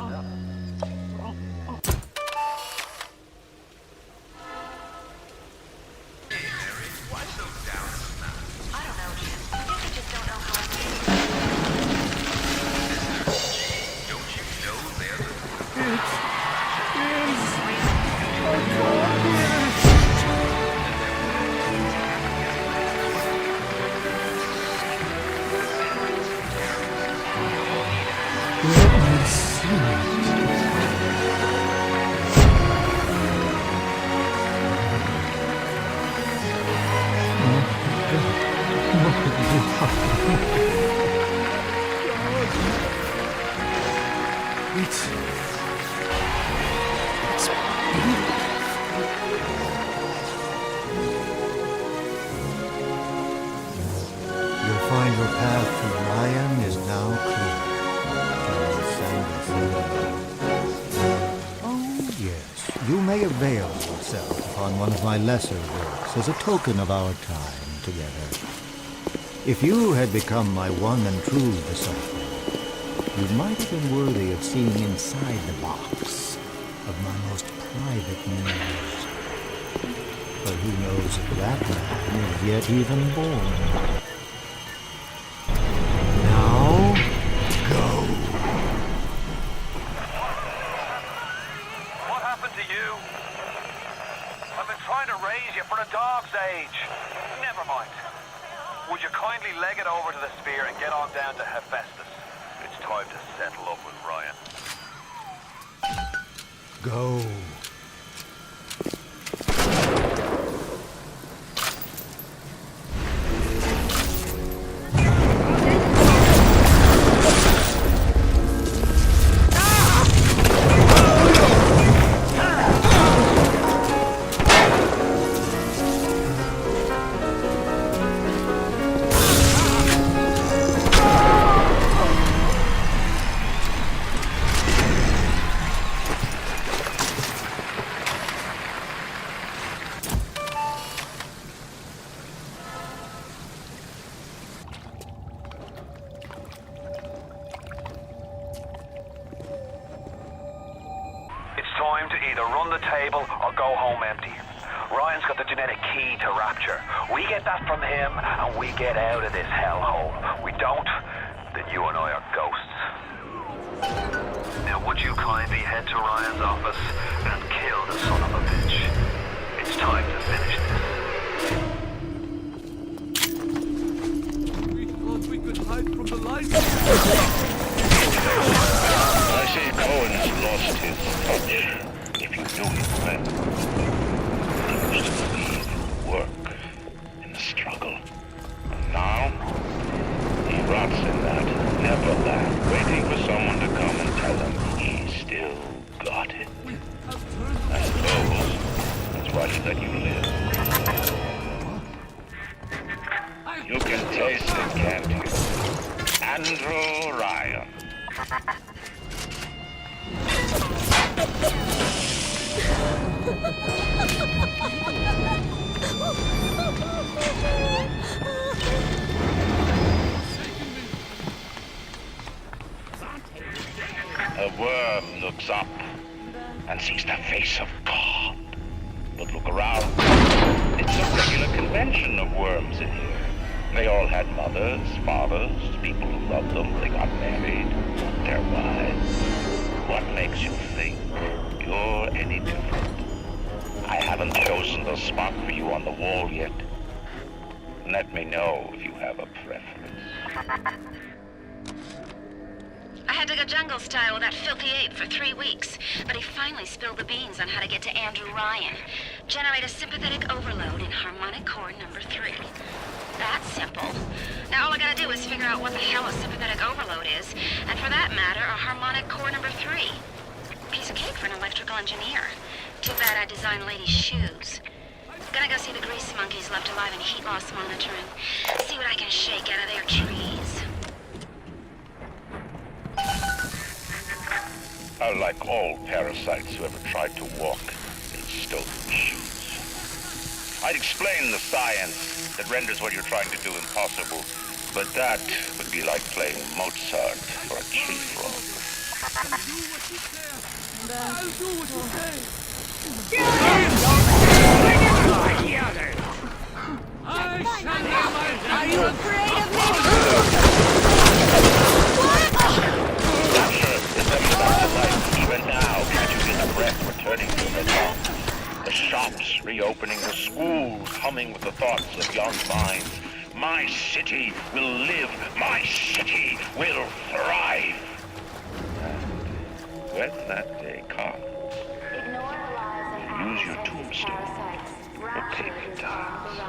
You'll find your path to Ryan is now clear. Oh, yes. You may avail yourself upon one of my lesser works as a token of our time together. If you had become my one and true disciple, you might have been worthy of seeing inside the box of my most private news. But who knows if that man is yet even born? Now, go. What happened to you? I've been trying to raise you for a dog's age. Never mind. Would you kindly leg it over to the spear and get on down to Hephaestus? It's time to settle up with Ryan. Go. Time to either run the table or go home empty. Ryan's got the genetic key to Rapture. We get that from him and we get out of this hellhole. We don't, then you and I are ghosts. Now would you kindly head to Ryan's office and kill the son of a bitch? It's time to finish this. We thought we could hide from the light. I say Cohen's lost his touch. If you knew him then, he used to believe in work, in the struggle. And now, he rots in that Neverland, waiting for someone to come and tell him he still got it. I suppose that's why he let you live. You can taste it, can't you? Andrew Ryan. A worm looks up and sees the face of God. But look around. It's a regular convention of worms in here. They all had mothers, fathers, people who loved them. They got married, their wives. What makes you think you're any different? I haven't chosen the spot for you on the wall yet. Let me know if you have a preference. I had to go jungle style with that filthy ape for 3 weeks, but he finally spilled the beans on how to get to Andrew Ryan. Generate a sympathetic overload in harmonic core number 3. That's simple. Now all I gotta do is figure out what the hell a sympathetic overload is, and for that matter, a harmonic core number 3. Piece of cake for an electrical engineer. Too bad I designed ladies' shoes. Gonna go see the grease monkeys left alive in heat loss monitoring. See what I can shake out of their trees. Like all parasites who ever tried to walk in stolen shoes. I'd explain the science that renders what you're trying to do impossible, But that would be like playing Mozart for a tree frog. I'll do what you say. Are you afraid of me? Rapture is coming back to life even now, catching in the breath returning to the tongue. The shops reopening, the schools humming with the thoughts of young minds. My city will live. My city will thrive. And when that day comes, use your tombstone or take your times.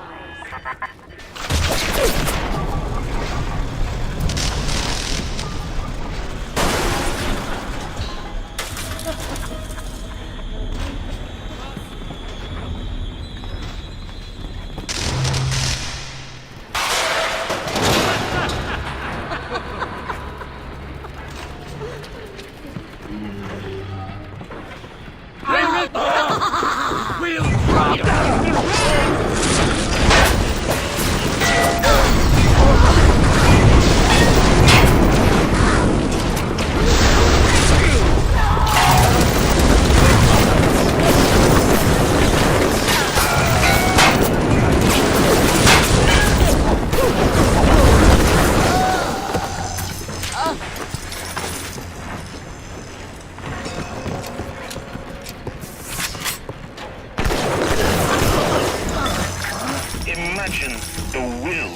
Imagine the will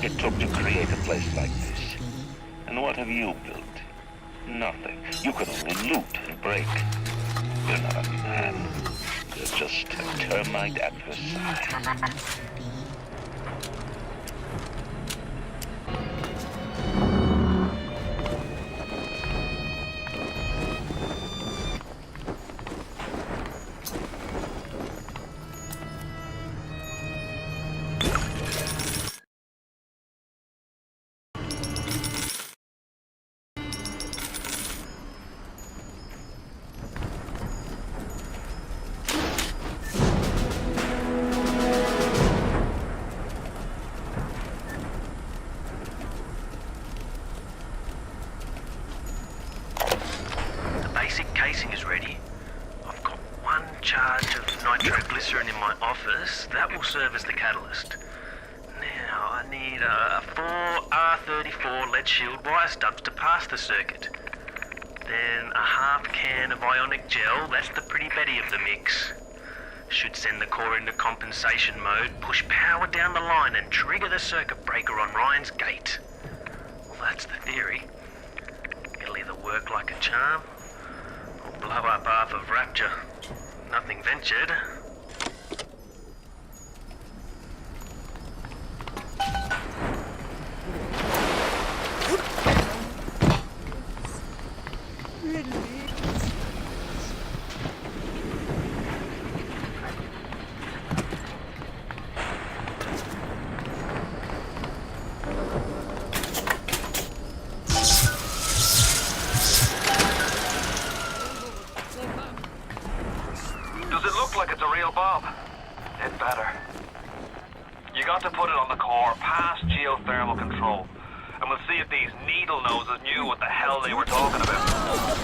it took to create a place like this. And what have you built? Nothing. You can only loot and break. You're not a man. You're just a termite at her side. Casing is ready. I've got one charge of nitroglycerin in my office. That will serve as the catalyst. Now, I need 4 R34 lead shield wire stubs to pass the circuit. Then a half can of ionic gel. That's the pretty Betty of the mix. Should send the core into compensation mode, push power down the line and trigger the circuit breaker on Ryan's gate. Well, that's the theory. It'll either work like a charm, blow up half of Rapture. Nothing ventured. Does it look like it's a real bomb? It better. You got to put it on the core, past geothermal control. And we'll see if these needle noses knew what the hell they were talking about.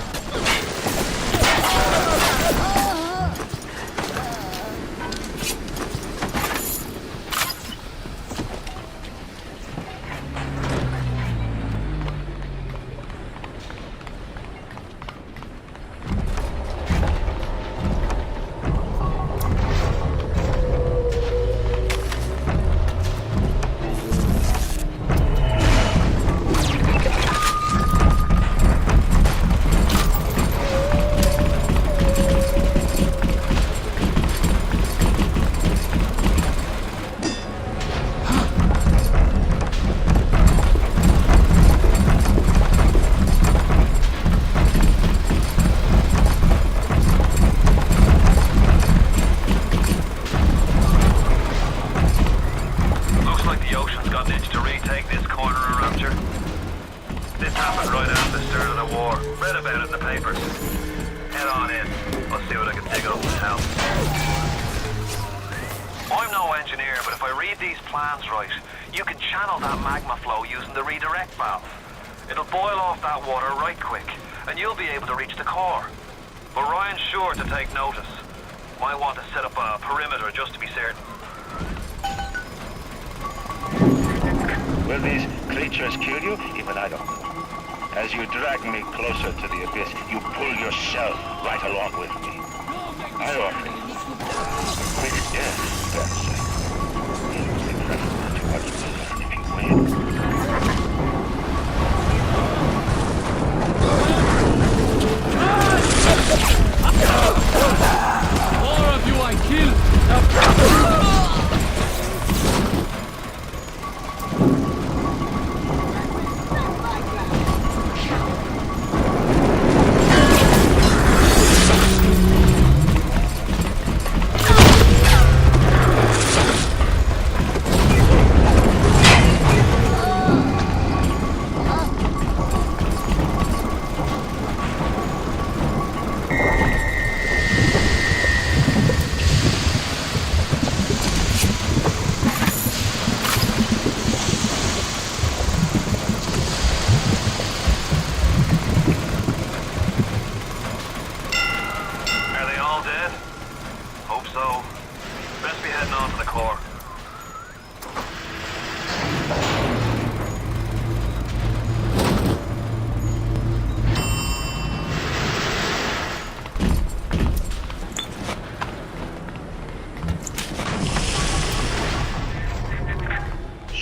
You can channel that magma flow using the redirect valve. It'll boil off that water right quick, and you'll be able to reach the core. But Ryan's sure to take notice. Might want to set up a perimeter just to be certain. Will these creatures kill you? Even I don't know. As you drag me closer to the abyss, you pull yourself right along with me. I offer you quick death, that's it. It will be preferable to what you learn if you win. More of you I kill!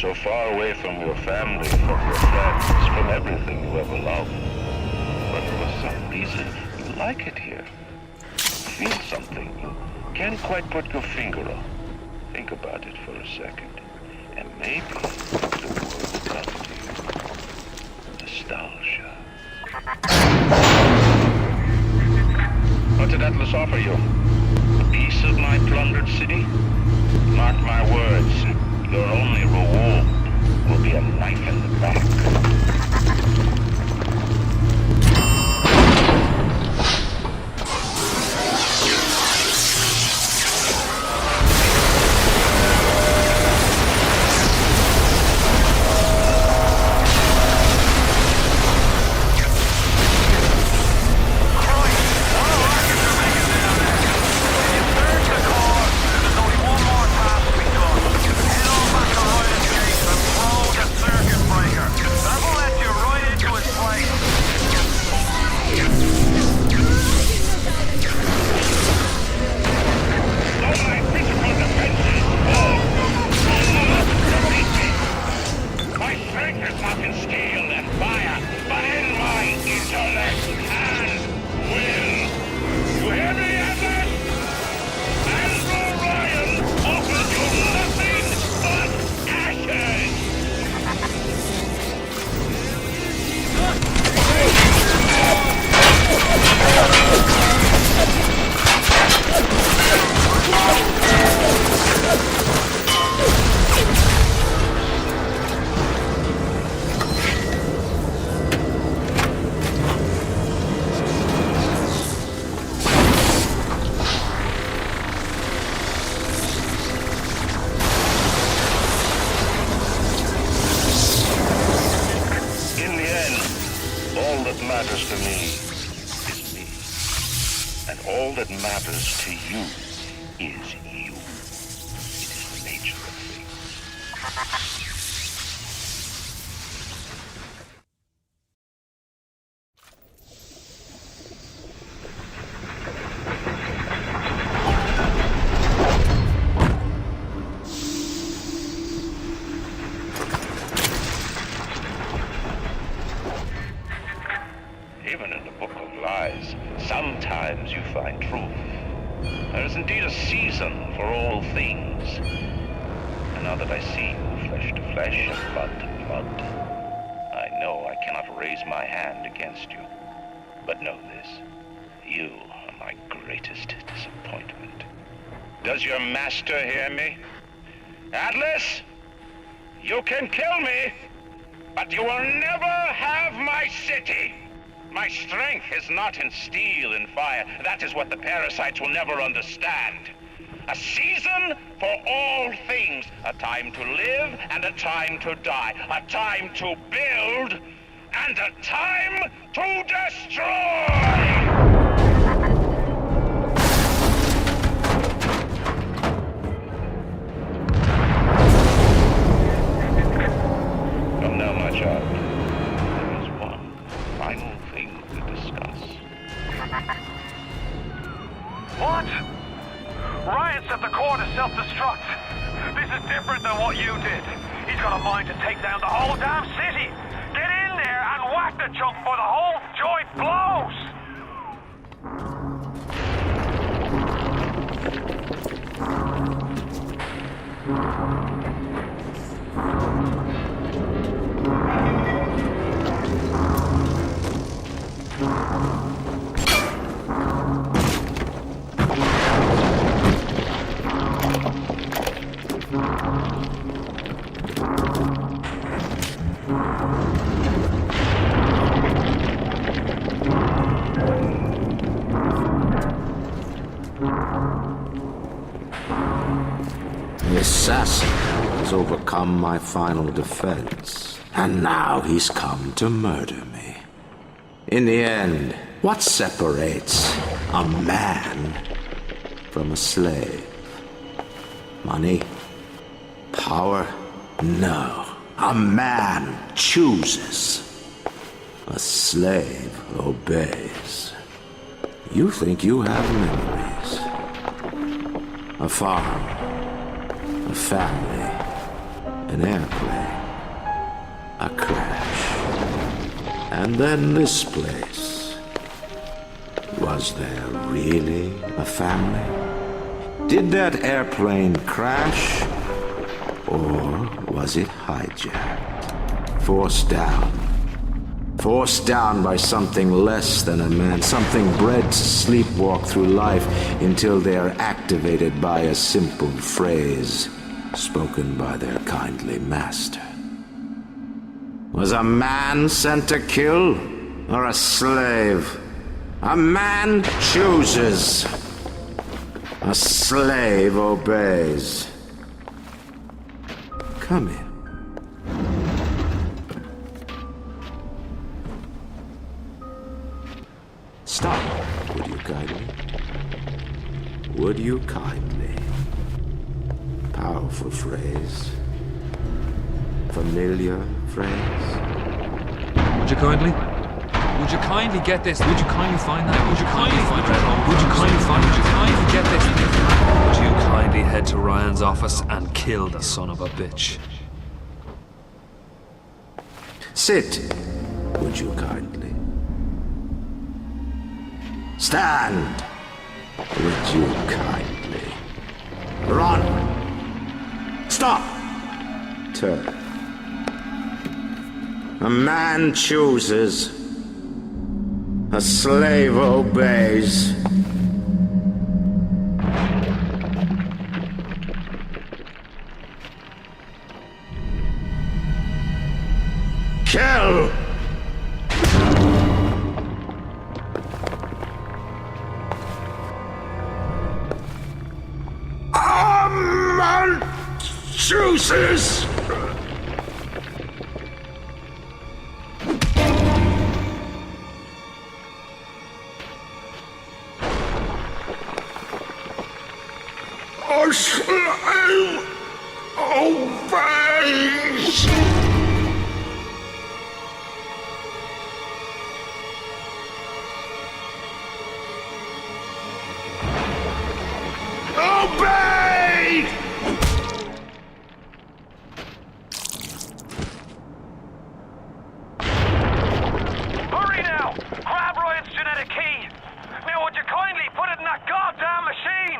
So far away from your family, from your friends, from everything you ever loved. But for some reason, you like it here. You feel something you can't quite put your finger on. Think about it for a second, and maybe the world will come to you. Nostalgia. What did Atlas offer you? A piece of my plundered city? Mark my words. Your only reward will be a knife in the back. Matters to me is me. And all that matters to you is you. It is the nature of things. Sometimes you find truth. There is indeed a season for all things. And now that I see you flesh to flesh and blood to blood, I know I cannot raise my hand against you. But know this, you are my greatest disappointment. Does your master hear me? Atlas, you can kill me, but you will never have my city. My strength is not in steel and fire. That is what the parasites will never understand. A season for all things. A time to live and a time to die. A time to build and a time to destroy! Come now, my child. There is one final thing to discuss. What? Ryan's at the core to self-destruct. This is different than what you did. He's got a mind to take down the whole damn city. Get in there and whack the chunk before the whole joint blows! The assassin has overcome my final defense, and now he's come to murder me. In the end, what separates a man from a slave? Money? Power? No. A man chooses. A slave obeys. You think you have memories. A farm. A family, an airplane, a crash, and then this place. Was there really a family? Did that airplane crash, or was it hijacked? Forced down by something less than a man, something bred to sleepwalk through life until they are activated by a simple phrase spoken by their kindly master. Was a man sent to kill, or a slave? A man chooses. A slave obeys. Come in. Stop, would you kindly? Would you kindly? Powerful phrase. Familiar phrase. Would you kindly? Would you kindly get this? Would you kindly find that? Would you kindly find that? Would you kindly find? Would you kindly get this? Would you kindly head to Ryan's office and kill the son of a bitch? Sit, would you kindly? Stand, would you kindly? Run! Stop! Turn. A man chooses. A slave obeys. Kill! A man chooses! A slave obeys! Obey! Hurry now! Grab Ryan's genetic key! Now would you kindly put it in that goddamn machine?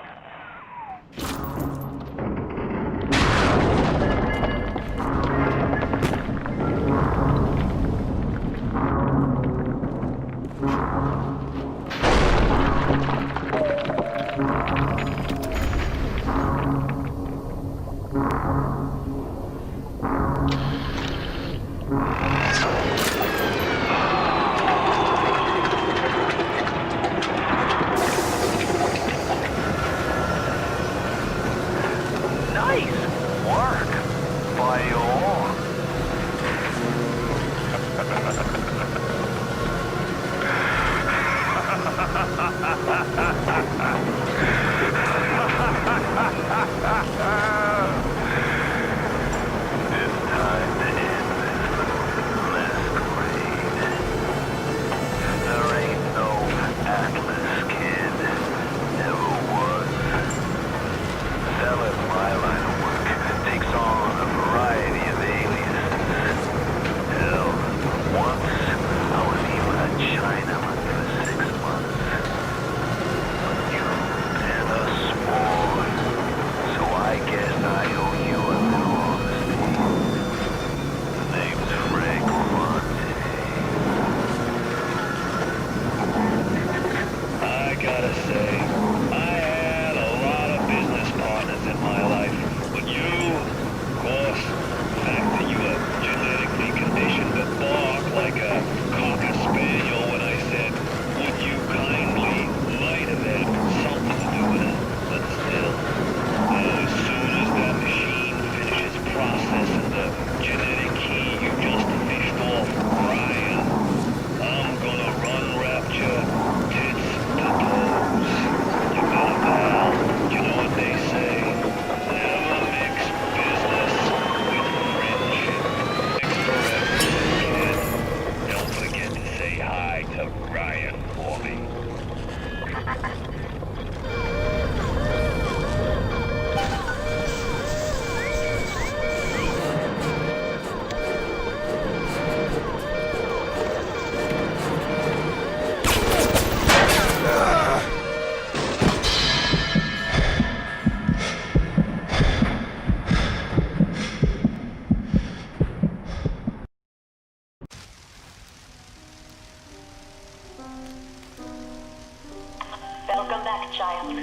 Welcome back, child.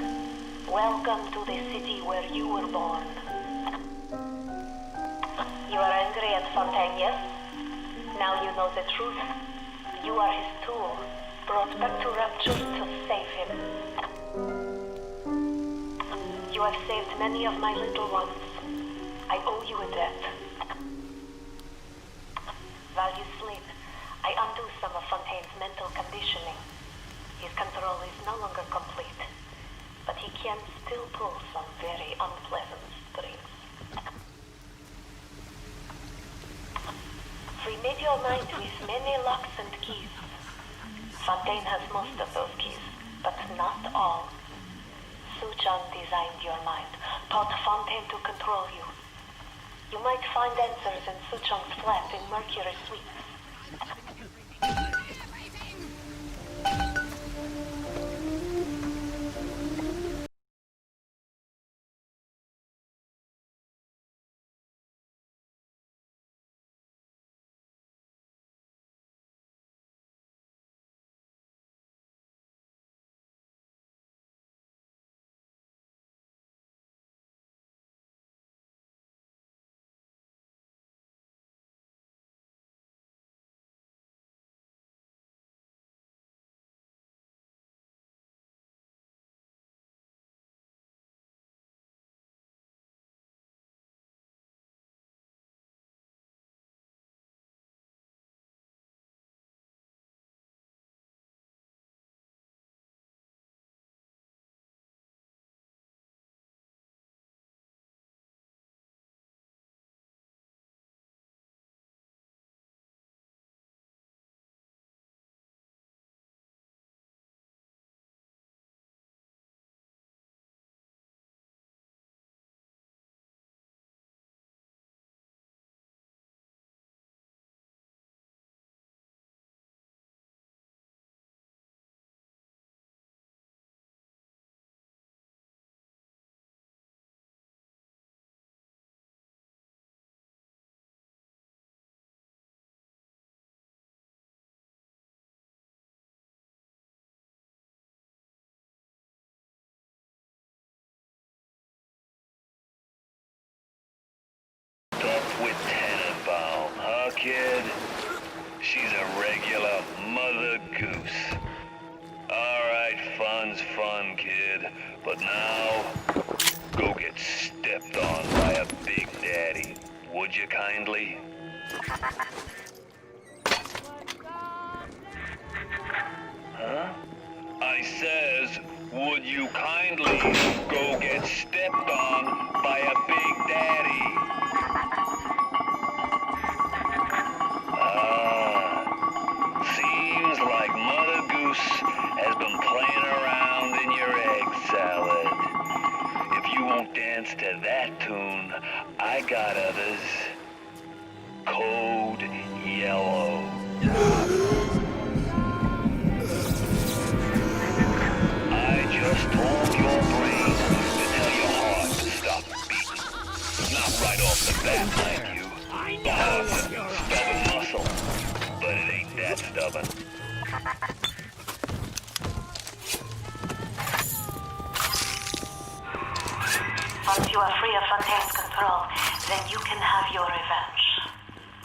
Welcome to the city where you were born. You are angry at Fontaine, yes? Now you know the truth. You are his tool, brought back to Rapture to save him. You have saved many of my little ones. I owe you a debt. While you sleep, I undo some of Fontaine's mental conditioning. His control is no longer complete, but he can still pull some very unpleasant strings. We made your mind with many locks and keys. Fontaine has most of those keys, but not all. Suchong designed your mind, taught Fontaine to control you. You might find answers in Suchong's flat in Mercury Suites. With Tenenbaum, huh, kid? She's a regular Mother Goose. Alright, fun's fun, kid. But now, go get stepped on by a big daddy. Would you kindly? Huh? I says, would you kindly go get stepped on by a big daddy? Seems like Mother Goose has been playing around in your egg salad. If you won't dance to that tune, I got others. Code Yellow. I just told your brain to tell your heart to stop beating. Not right off the bat, mind you. The heart's a stubborn muscle, but it ain't that stubborn. Once you are free of Fontaine's control, then you can have your revenge.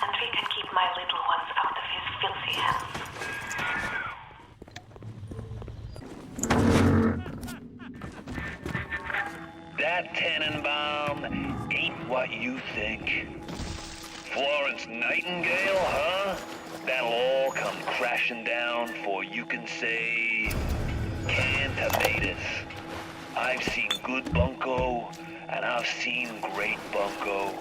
And we can keep my little ones out of his filthy hands. That Tenenbaum ain't what you think. Florence Nightingale, huh? That'll all come crashing down for you can say canned tomatoes. I've seen good bunco, and I've seen great bunco.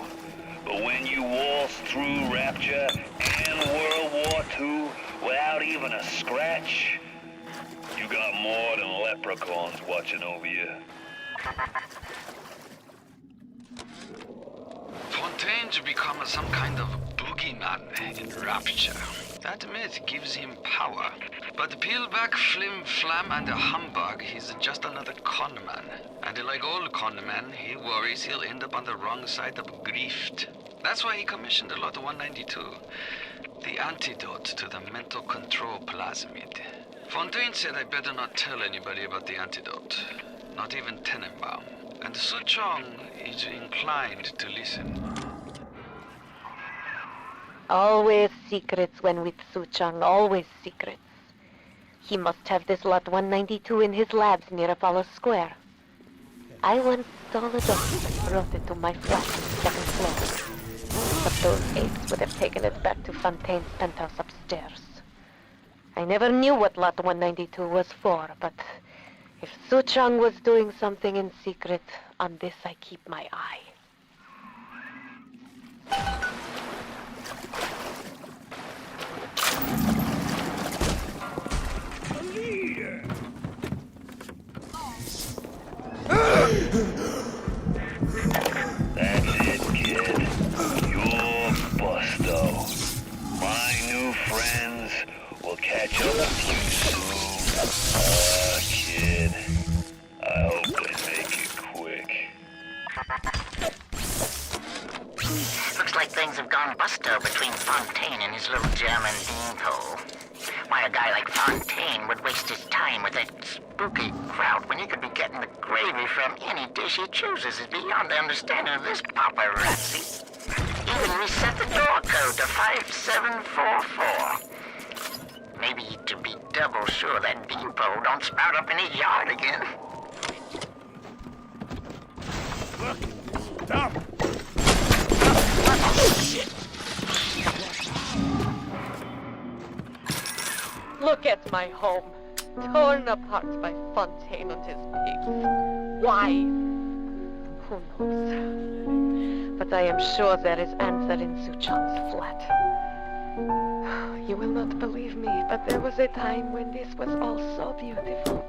But when you waltz through Rapture and World War II without even a scratch, you got more than leprechauns watching over you. Fontaine's become some kind of boogeyman in Rapture. That myth gives him power. But peel back flim flam and a humbug, he's just another conman. And like all conmen, he worries he'll end up on the wrong side of grift. That's why he commissioned Lot 192, the antidote to the mental control plasmid. Fontaine said I better not tell anybody about the antidote. Not even Tenenbaum. And Suchong is inclined to listen. Always secrets when with Suchong, always secrets. He must have this Lot 192 in his labs near Apollo Square. I once stole a dose and brought it to my flat on the second floor. But those apes would have taken it back to Fontaine's penthouse upstairs. I never knew what Lot 192 was for, but if Suchong was doing something in secret, on this I keep my eye. That's it, kid. You're Busto. My new friends will catch up with you soon. Kid. I hope they make it quick. Looks like things have gone busto between Fontaine and his little German beanpole. Why a guy like Fontaine would waste his time with that spooky crowd when he could be getting the gravy from any dish he chooses is beyond the understanding of this paparazzi. Even reset the door code to 5744. Maybe to be double sure that beanpole don't sprout up in his yard again. Look! Stop! Look at my home, torn apart by Fontaine and his pigs. Why? Who knows? But I am sure there is answer in Suchong's flat. You will not believe me, but there was a time when this was all so beautiful.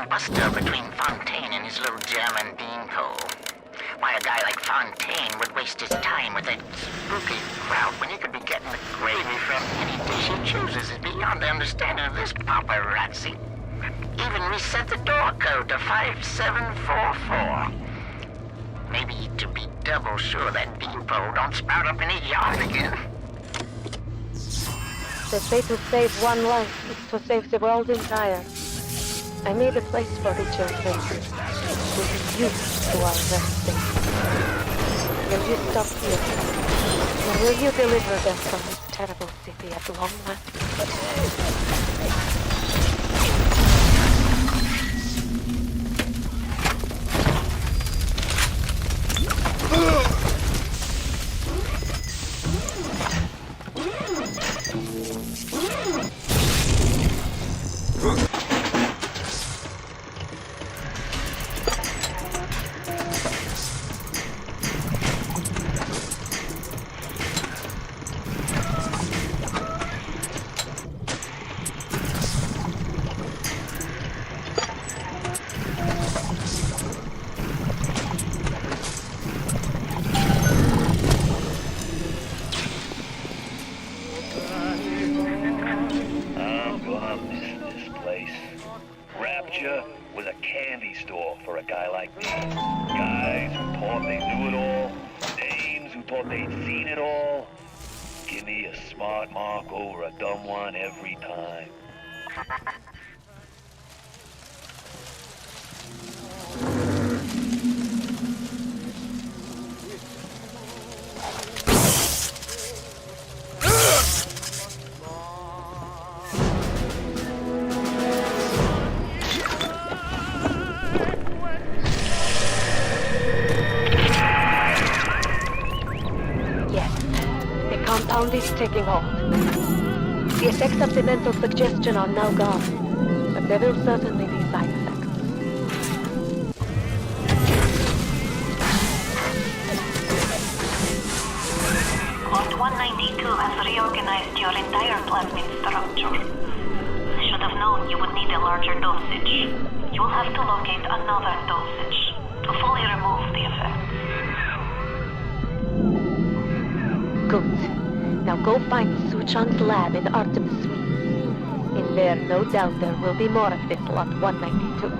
Buster between Fontaine and his little German beanpole. Why a guy like Fontaine would waste his time with that spooky crowd when he could be getting the gravy from any dish he chooses is beyond the understanding of this paparazzi. Even reset the door code to 5744. Maybe to be double sure that beanpole don't sprout up in his yard again. They say to save one life is to save the world entire. I made a place for the children. With you to our resting. Will you stop here? Or will you deliver them from this terrible city at long last? Was a candy store for a guy like me. Guys who thought they knew it all, dames who thought they'd seen it all. Give me a smart mark over a dumb one every time. Compound is taking hold. The effects of the mental suggestion are now gone, but there will certainly be side effects. Lot 192 has reorganized your entire plasmid structure. Should have known you would need a larger dosage. You will have to locate another dosage to fully remove the effects. Good. Now go find Suchong's lab in Artemis Suite. In there, no doubt there will be more of this Lot 192.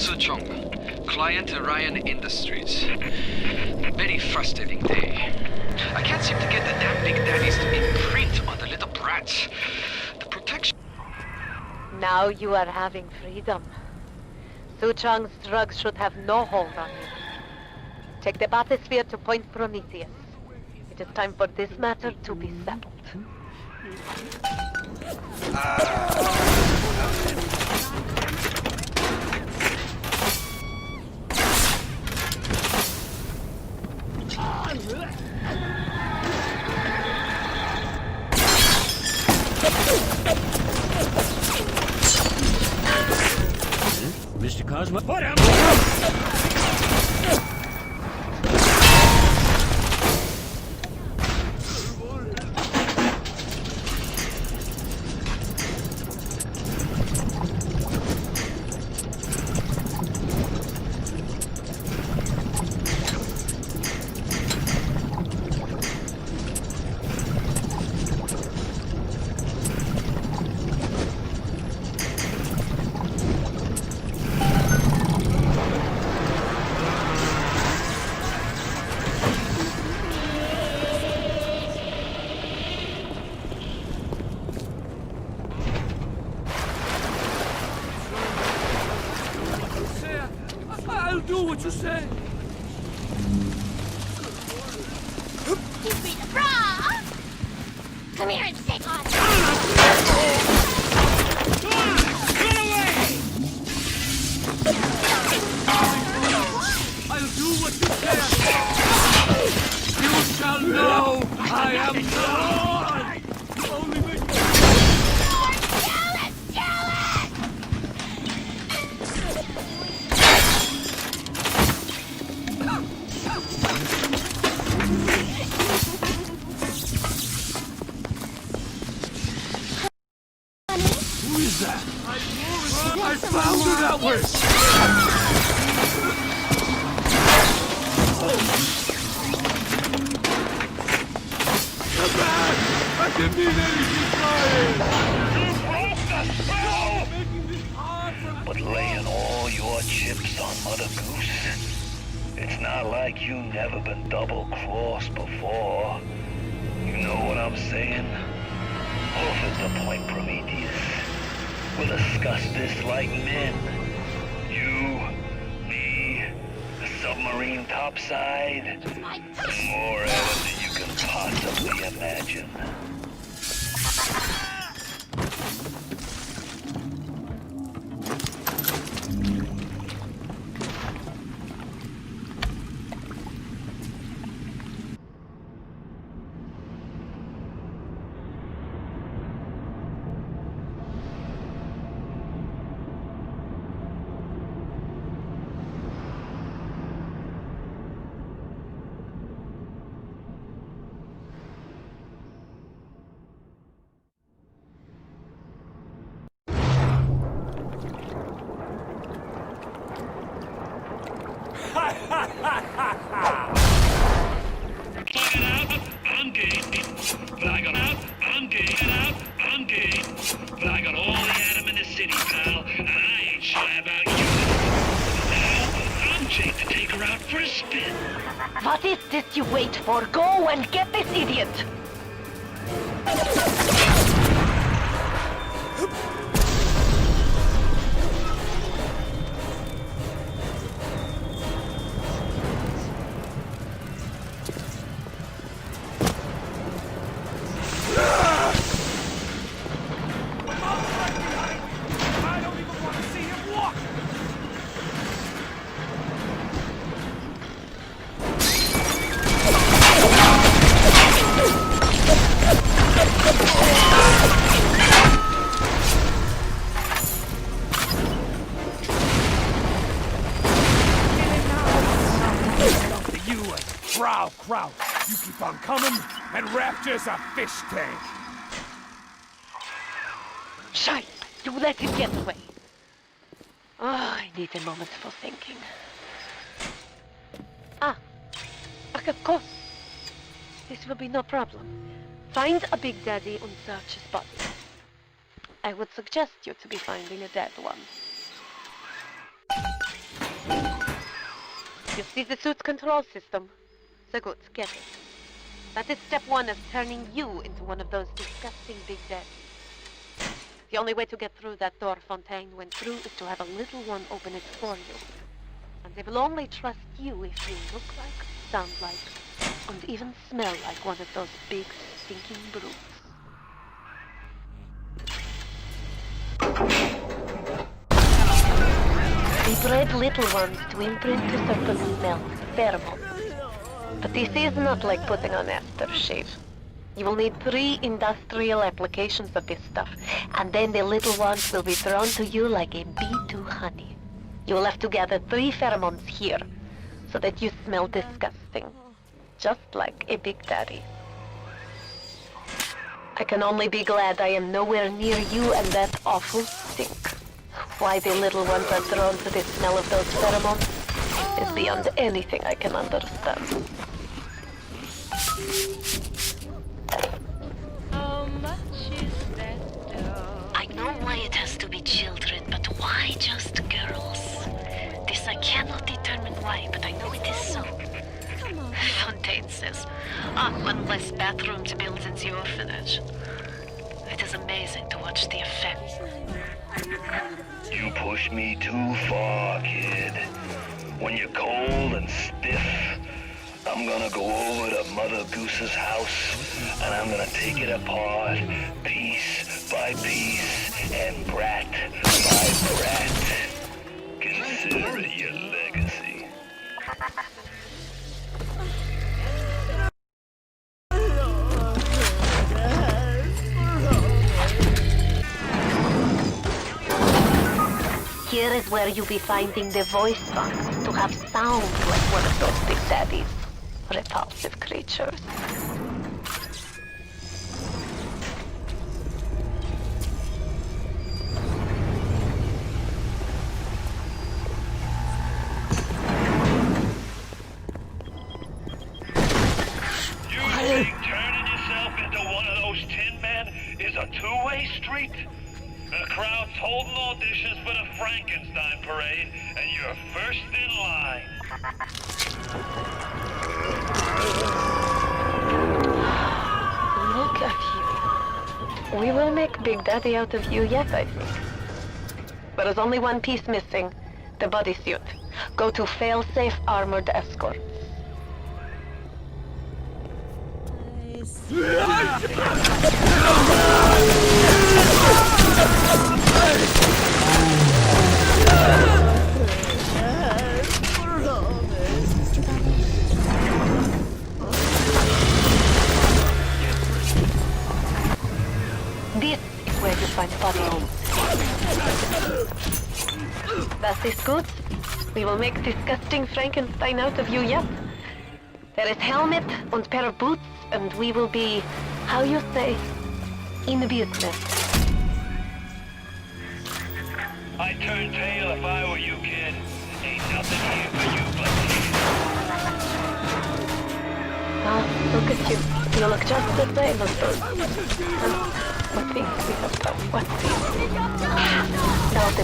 Suchong, client Ryan Industries. Very frustrating day. I can't seem to get the damn big daddies to imprint on the little brats. The protection... Now you are having freedom. Suchong's drugs should have no hold on you. Take the bathysphere to Point Prometheus. It is time for this matter to be settled. Mr. Cosmo, put him! I'll do what you say. Give me the bra! Come here and take on. Run away! I'll do what you say. You shall know I am the Lord. Only make Who is that? I found her that way! Come back! I didn't mean anything by it! But laying all your chips on Mother Goose? It's not like you never been double-crossed before. You know what I'm saying? Off at the Point Prometheus. We'll discuss this like men. You, me, the submarine topside, and more at it than you can possibly imagine. But I got all the Adam in the city, pal, and I ain't shy about you. Now, I'm Jake to take her out for a spin. What is this you wait for? Go and get this idiot! Crowd, you keep on coming, and Rapture's a fish tank. Shite! You let him get away. Oh, I need a moment for thinking. Of course. This will be no problem. Find a Big Daddy and search his body. I would suggest you to be finding a dead one. You see the suit's control system? So good, get it. That is step one of turning you into one of those disgusting big daddies. The only way to get through that door Fontaine went through is to have a little one open it for you. And they will only trust you if you look like, sound like, and even smell like one of those big, stinking brutes. We bred little ones to imprint a certain smell, pheromone. But this is not like putting on aftershave. You will need 3 industrial applications of this stuff, and then the little ones will be drawn to you like a bee to honey. You will have to gather 3 pheromones here, so that you smell disgusting, just like a big daddy. I can only be glad I am nowhere near you and that awful stink. Why the little ones are drawn to the smell of those pheromones is beyond anything I can understand. How much is that dough? I know why it has to be children, but why just girls? This I cannot determine why, but I know it is so. Fontaine says, one less bathroom to build in the orphanage. It is amazing to watch the effect. You push me too far, kid. When you're cold and stiff, I'm gonna go over to Mother Goose's house, and I'm gonna take it apart, piece by piece, and brat by brat. Consider it your legacy. Here is where you'll be finding the voice box to have sound like one of those big daddies. Repulsive creatures. You think turning yourself into one of those tin men is a two-way street? The crowd's holding auditions for the Frankenstein parade, and you're first in line. Look at you. We will make Big Daddy out of you yet, I think. There is only one piece missing. The bodysuit. Go to fail-safe armored escort. This is where you find body. That is good. We will make disgusting Frankenstein out of you yet. There is helmet and pair of boots, and we will be, how you say, in business. I'd turn tail if I were you, kid. Ain't nothing here for you but Ah, look at you. You look just the same as those. What things we have done? What things? Now the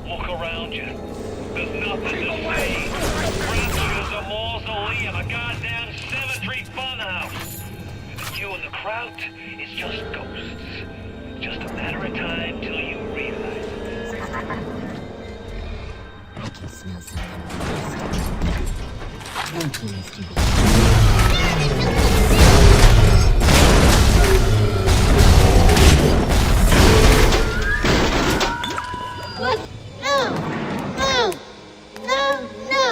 Look around you. There's nothing to see. Rapture's a mausoleum, a goddamn cemetery funhouse. And you and the crowd, it's just ghosts. Just a matter of time till you realize it. I can smell something. Monkey needs to be. What? No! No! No! No!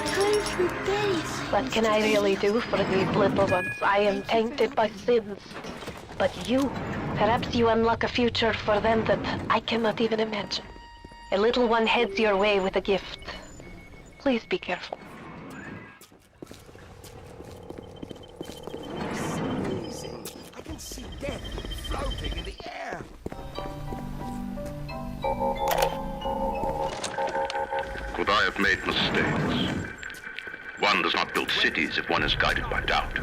Time for bed. What can I really do for these little ones? I am tainted by sins. But you, perhaps you unlock a future for them that I cannot even imagine. A little one heads your way with a gift. Please be careful. I can see death floating in the air. I have made mistakes. One does not build cities if one is guided by doubt.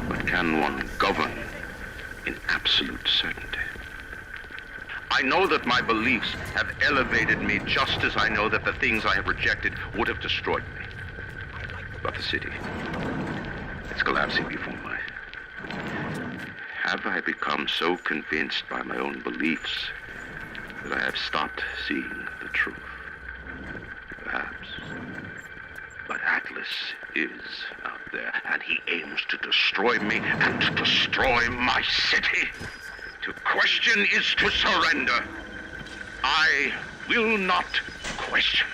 But can one govern in absolute certainty? I know that my beliefs have elevated me just as I know that the things I have rejected would have destroyed me. But the city, it's collapsing before my... Have I become so convinced by my own beliefs that I have stopped seeing the truth? Perhaps. But Atlas is out there, and he aims to destroy me and to destroy my city. To question is to surrender. I will not question.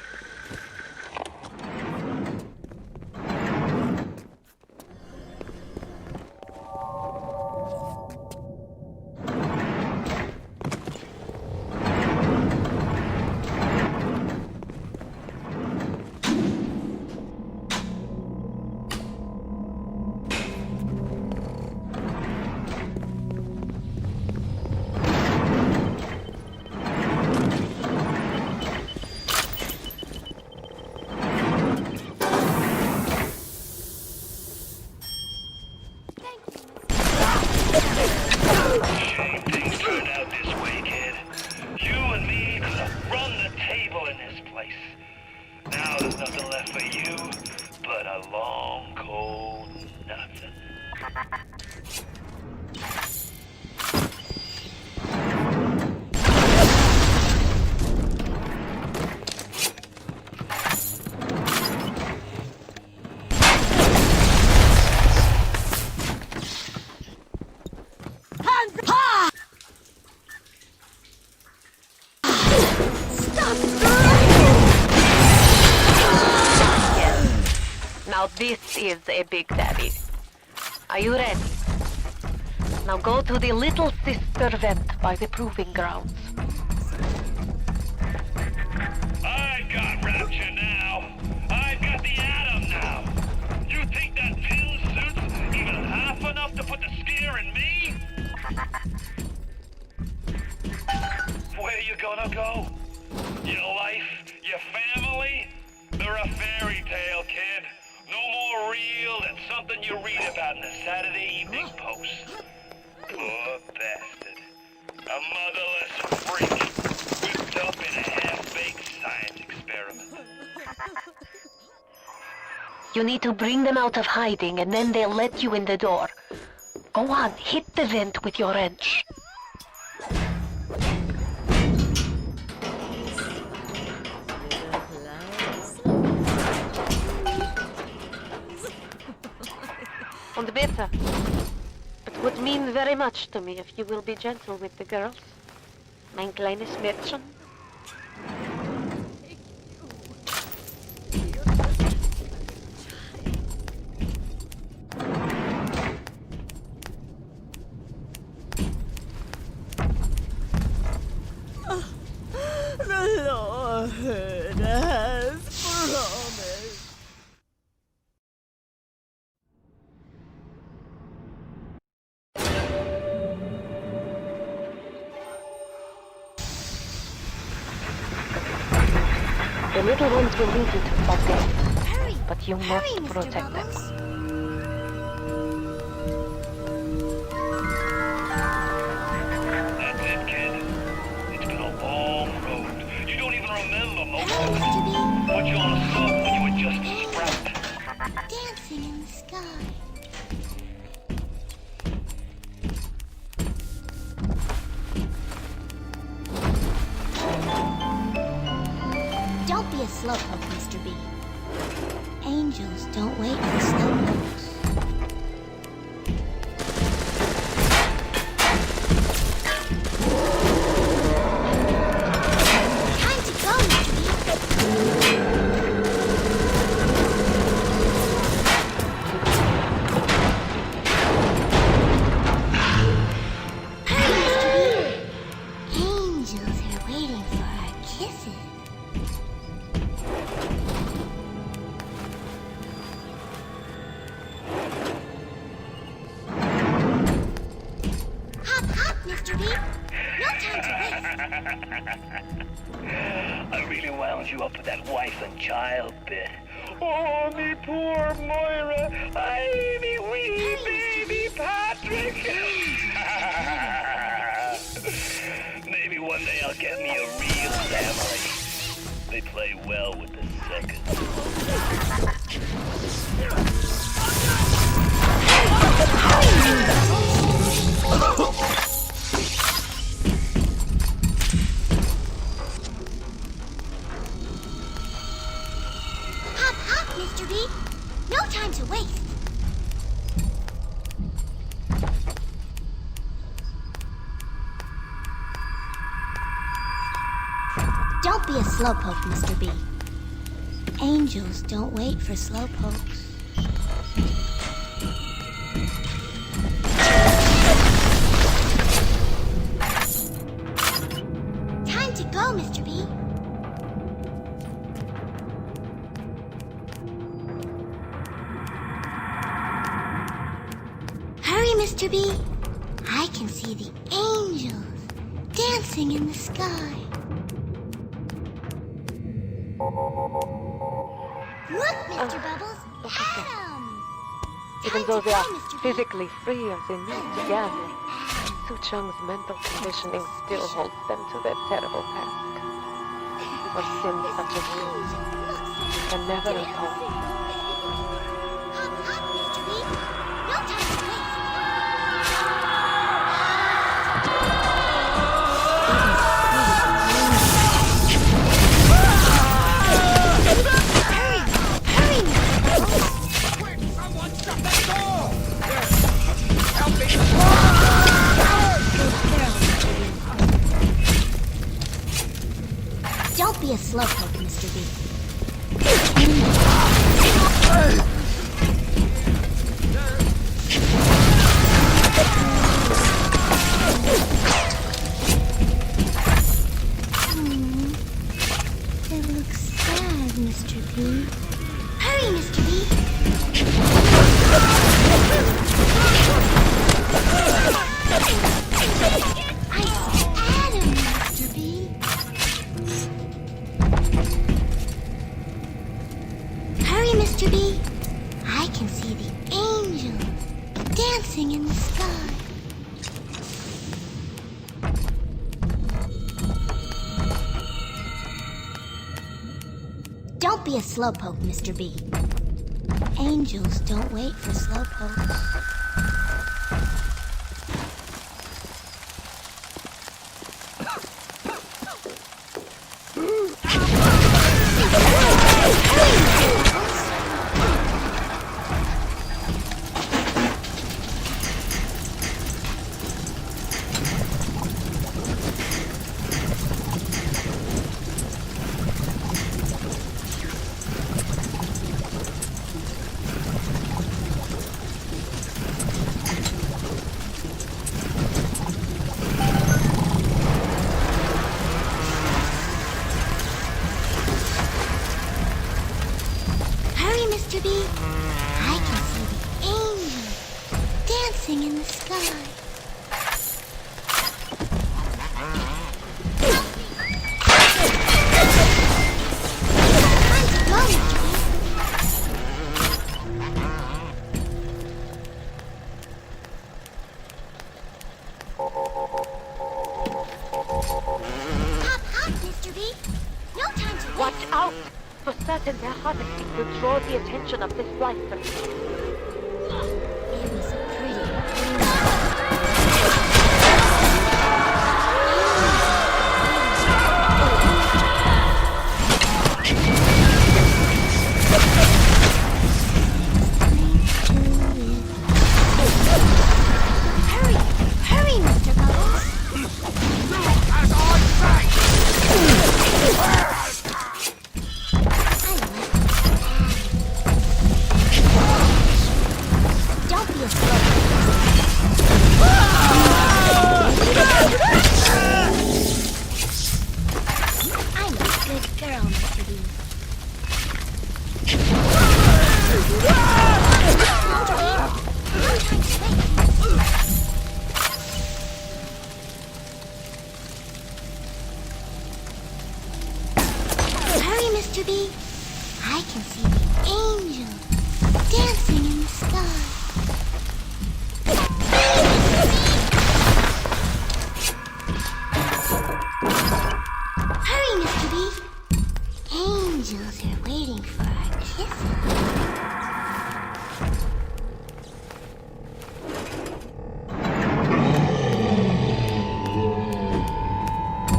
Now this is a Big Daddy. Are you ready? Now go to the little sister vent by the proving grounds. I've got Rapture now. I've got the Atom now. You think that pin suit's even half enough to put the scare in me? Where you gonna go? Your life? Your family? They're a fairy tale, kid. No more real than something you read about in the Saturday Evening Post. Poor bastard. A motherless freak whipped up in a half-baked science experiment. You need to bring them out of hiding and then they'll let you in the door. Go on, hit the vent with your wrench. Und bitte. It would mean very much to me if you will be gentle with the girls. Mein kleines Mädchen. The Lord has promised. The little ones will need it, okay? But you must protect them. That's it, kid. It's been a long road. You don't even remember most of it. Put you on a sub when you were just a sprout. Dancing in the sky. Don't be a slowpoke, Mr. B. Angels don't wait for slowpokes. Time to go, Mr. B. Angels are waiting for our kisses. Hop, hop Mr. B. No time to I really wound you up with that wife and child bit. Oh, me poor Moira. Ay, me wee baby Patrick. Maybe one day I'll get me a real family. They play well with the second. Hop, hop, Mr. B. No time to waste. Don't be a slowpoke, Mr. B. Angels don't wait for slowpokes. Time to go, Mr. B. Hurry, Mr. B. I can see the angels dancing in the sky. Look, Mr. Bubbles, Adam! Even though they are physically free as they meet together, Su Chung's mental conditioning still holds them to their terrible task. For sins such as these, you can never atone. Hop, hop, Mr. B. No time to waste. Don't be a slowpoke, Mr. B. It looks sad, Mr. B. Hurry, Mr. B. I see Adam, Mr. B. Hurry, Mr. B. I can see the angels dancing in the sky. Don't be a slowpoke, Mr. B. Angels don't wait for slowpokes. Hurry, Mr. B. I can see the angels dancing in the sky. Time to go, Mr. B. Hop, hop, Mr. B. No time to Watch out! For certain, their harvesting will draw the attention of this rifle. It was pretty. Hurry! Hurry, Mr. Bubbles! As I say! I left. Mr. B? I can see the angels dancing in the sky. Hurry, Mr. B. Angels are waiting for our kisses.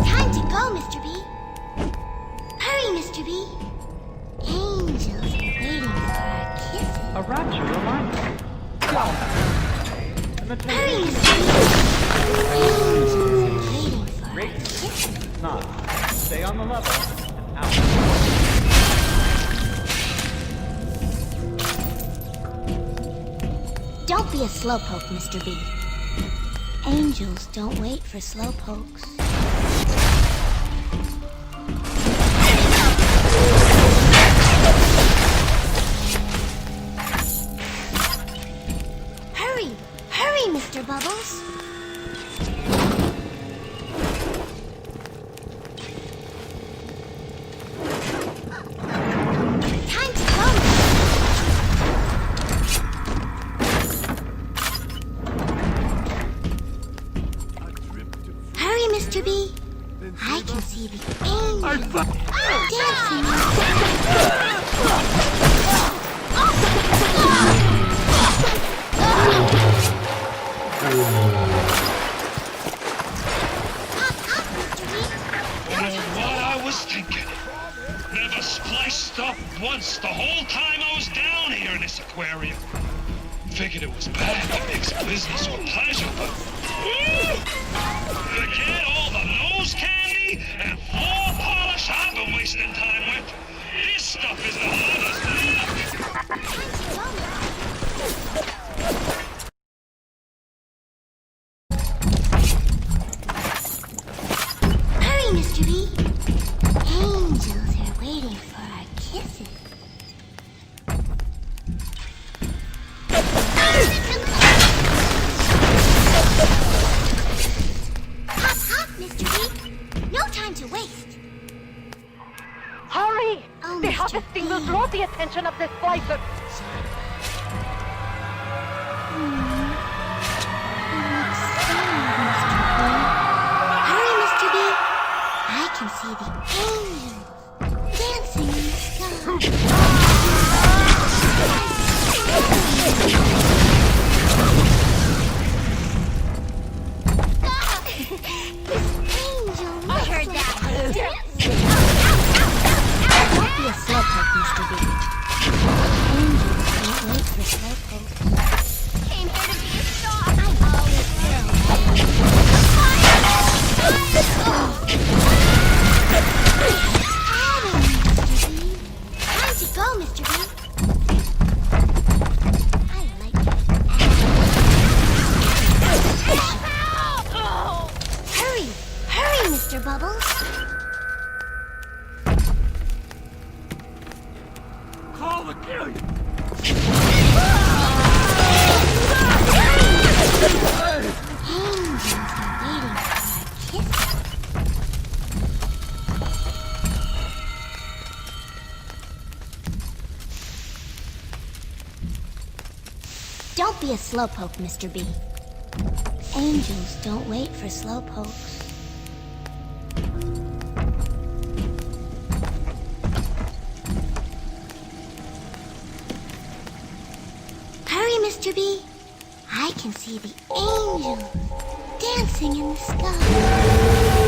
Time to go, Mr. B. Hurry, Mr. B. Angels are waiting for our kisses. A rapture reminder. Hurry, Mr. B. Angels are waiting for our kisses. Not. Stay on the level and out. Don't be a slowpoke, Mr. B. Angels don't wait for slowpokes. Hurry! Hurry, Mr. Bubbles! Time to go! Hurry, Mr. B! I can see the angels dancing What I was thinking. Never spliced up once the whole time I was down here in this aquarium. Figured it was bad to mix business with pleasure, but forget all the nose candy and floor polish I've been wasting time with. This stuff is the hardest Hurry, Mr. B! Angels are waiting for our kisses. Hop, hop, Mr. B! No time to waste. Hurry! Oh, the Mr. harvesting will draw the attention of the splicer. Hurry, Mr. B! I can see the angels dancing in the sky. This angel I heard that. Don't be a slowpoke, Mr. B. Angels don't wait for slowpokes. Came here to be a star. I always Time to go, Mr. B. I like it. Hurry! Hurry, Mr. Bubbles! Call the carrier! Angels are waiting for our kisses. Don't be a slowpoke, Mr. B. Angels don't wait for slowpokes. Hurry, Mr. B. I can see the angels dancing in the sky.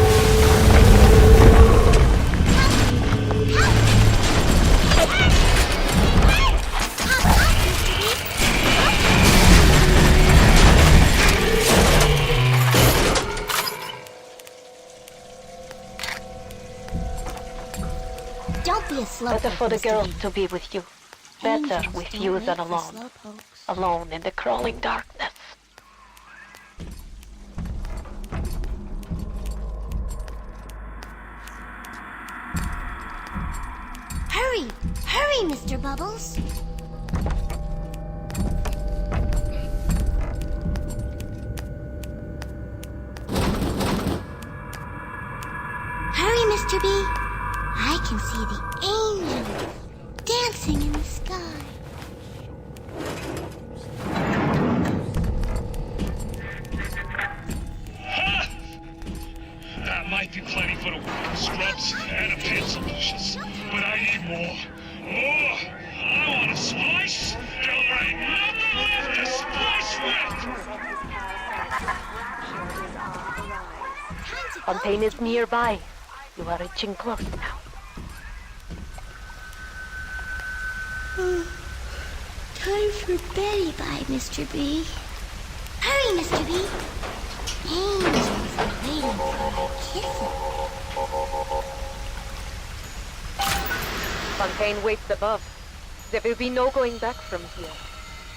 Don't be a slowpoke. Better for the Mr. girls B. to be with you. Better Angels with don't you wait than for alone. slowpokes. Alone in the crawling darkness. Hurry! Hurry, Mr. Bubbles! Hurry, Mr. B! I can can see the angels dancing in the sky. That might be plenty for the scrubs and a pencil bushes, but I need more. More! I want a splice till there ain't nothing left to splice with! Fontaine is nearby. You are reaching close now. Time for Betty Bye, Mr. B. Hurry, Mr. B. Angels are waiting for my kisses. Fontaine waits above. There will be no going back from here.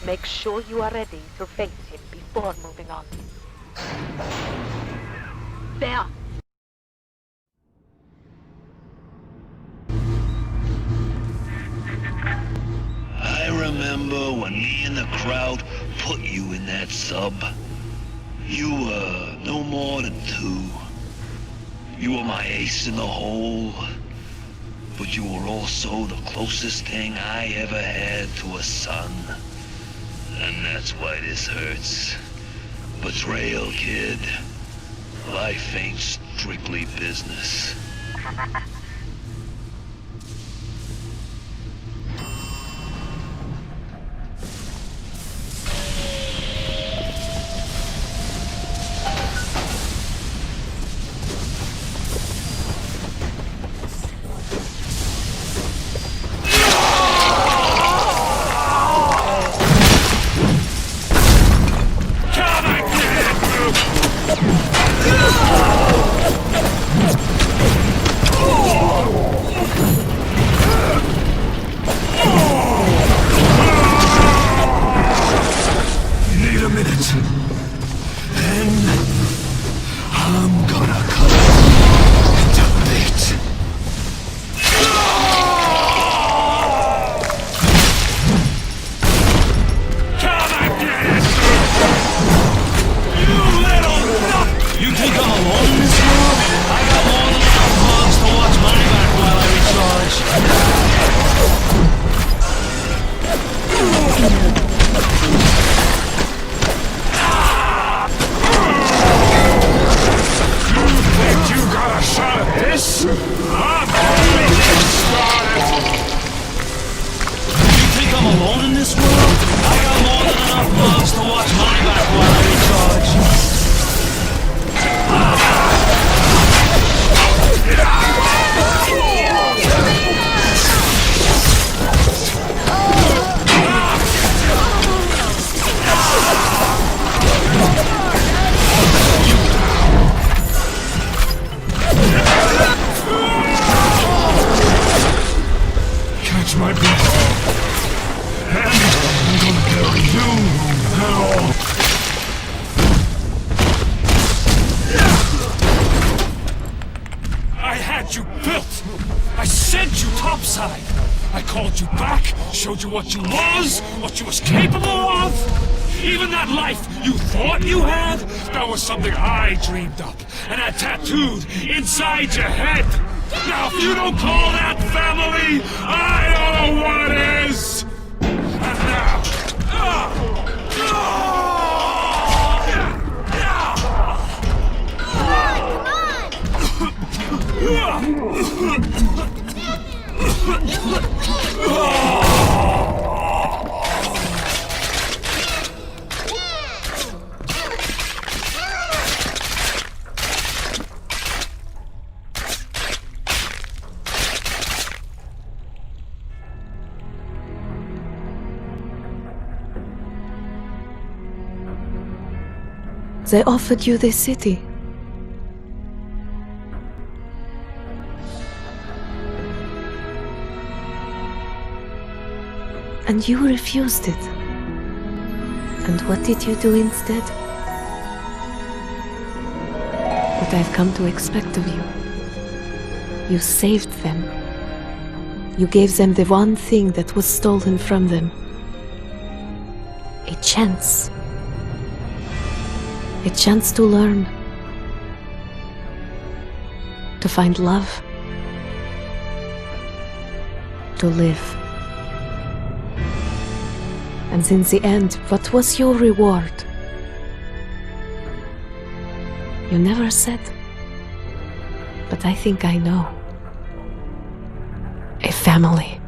Make sure you are ready to face him before moving on. There! I remember when me and the crowd put you in that sub. You were no more than 2. You were my ace in the hole. But you were also the closest thing I ever had to a son. And that's why this hurts. Betrayal, kid. Life ain't strictly business. What you was, what you was capable of. Even that life you thought you had, that was something I dreamed up and had tattooed inside your head. Now, if you don't call that family, I don't know what is. And now, They offered you this city. And you refused it. And what did you do instead? What I've come to expect of you. You saved them. You gave them the one thing that was stolen from them. A chance. A chance to learn. To find love. to live. And since the end, what was your reward? You never said. But I think I know. A family.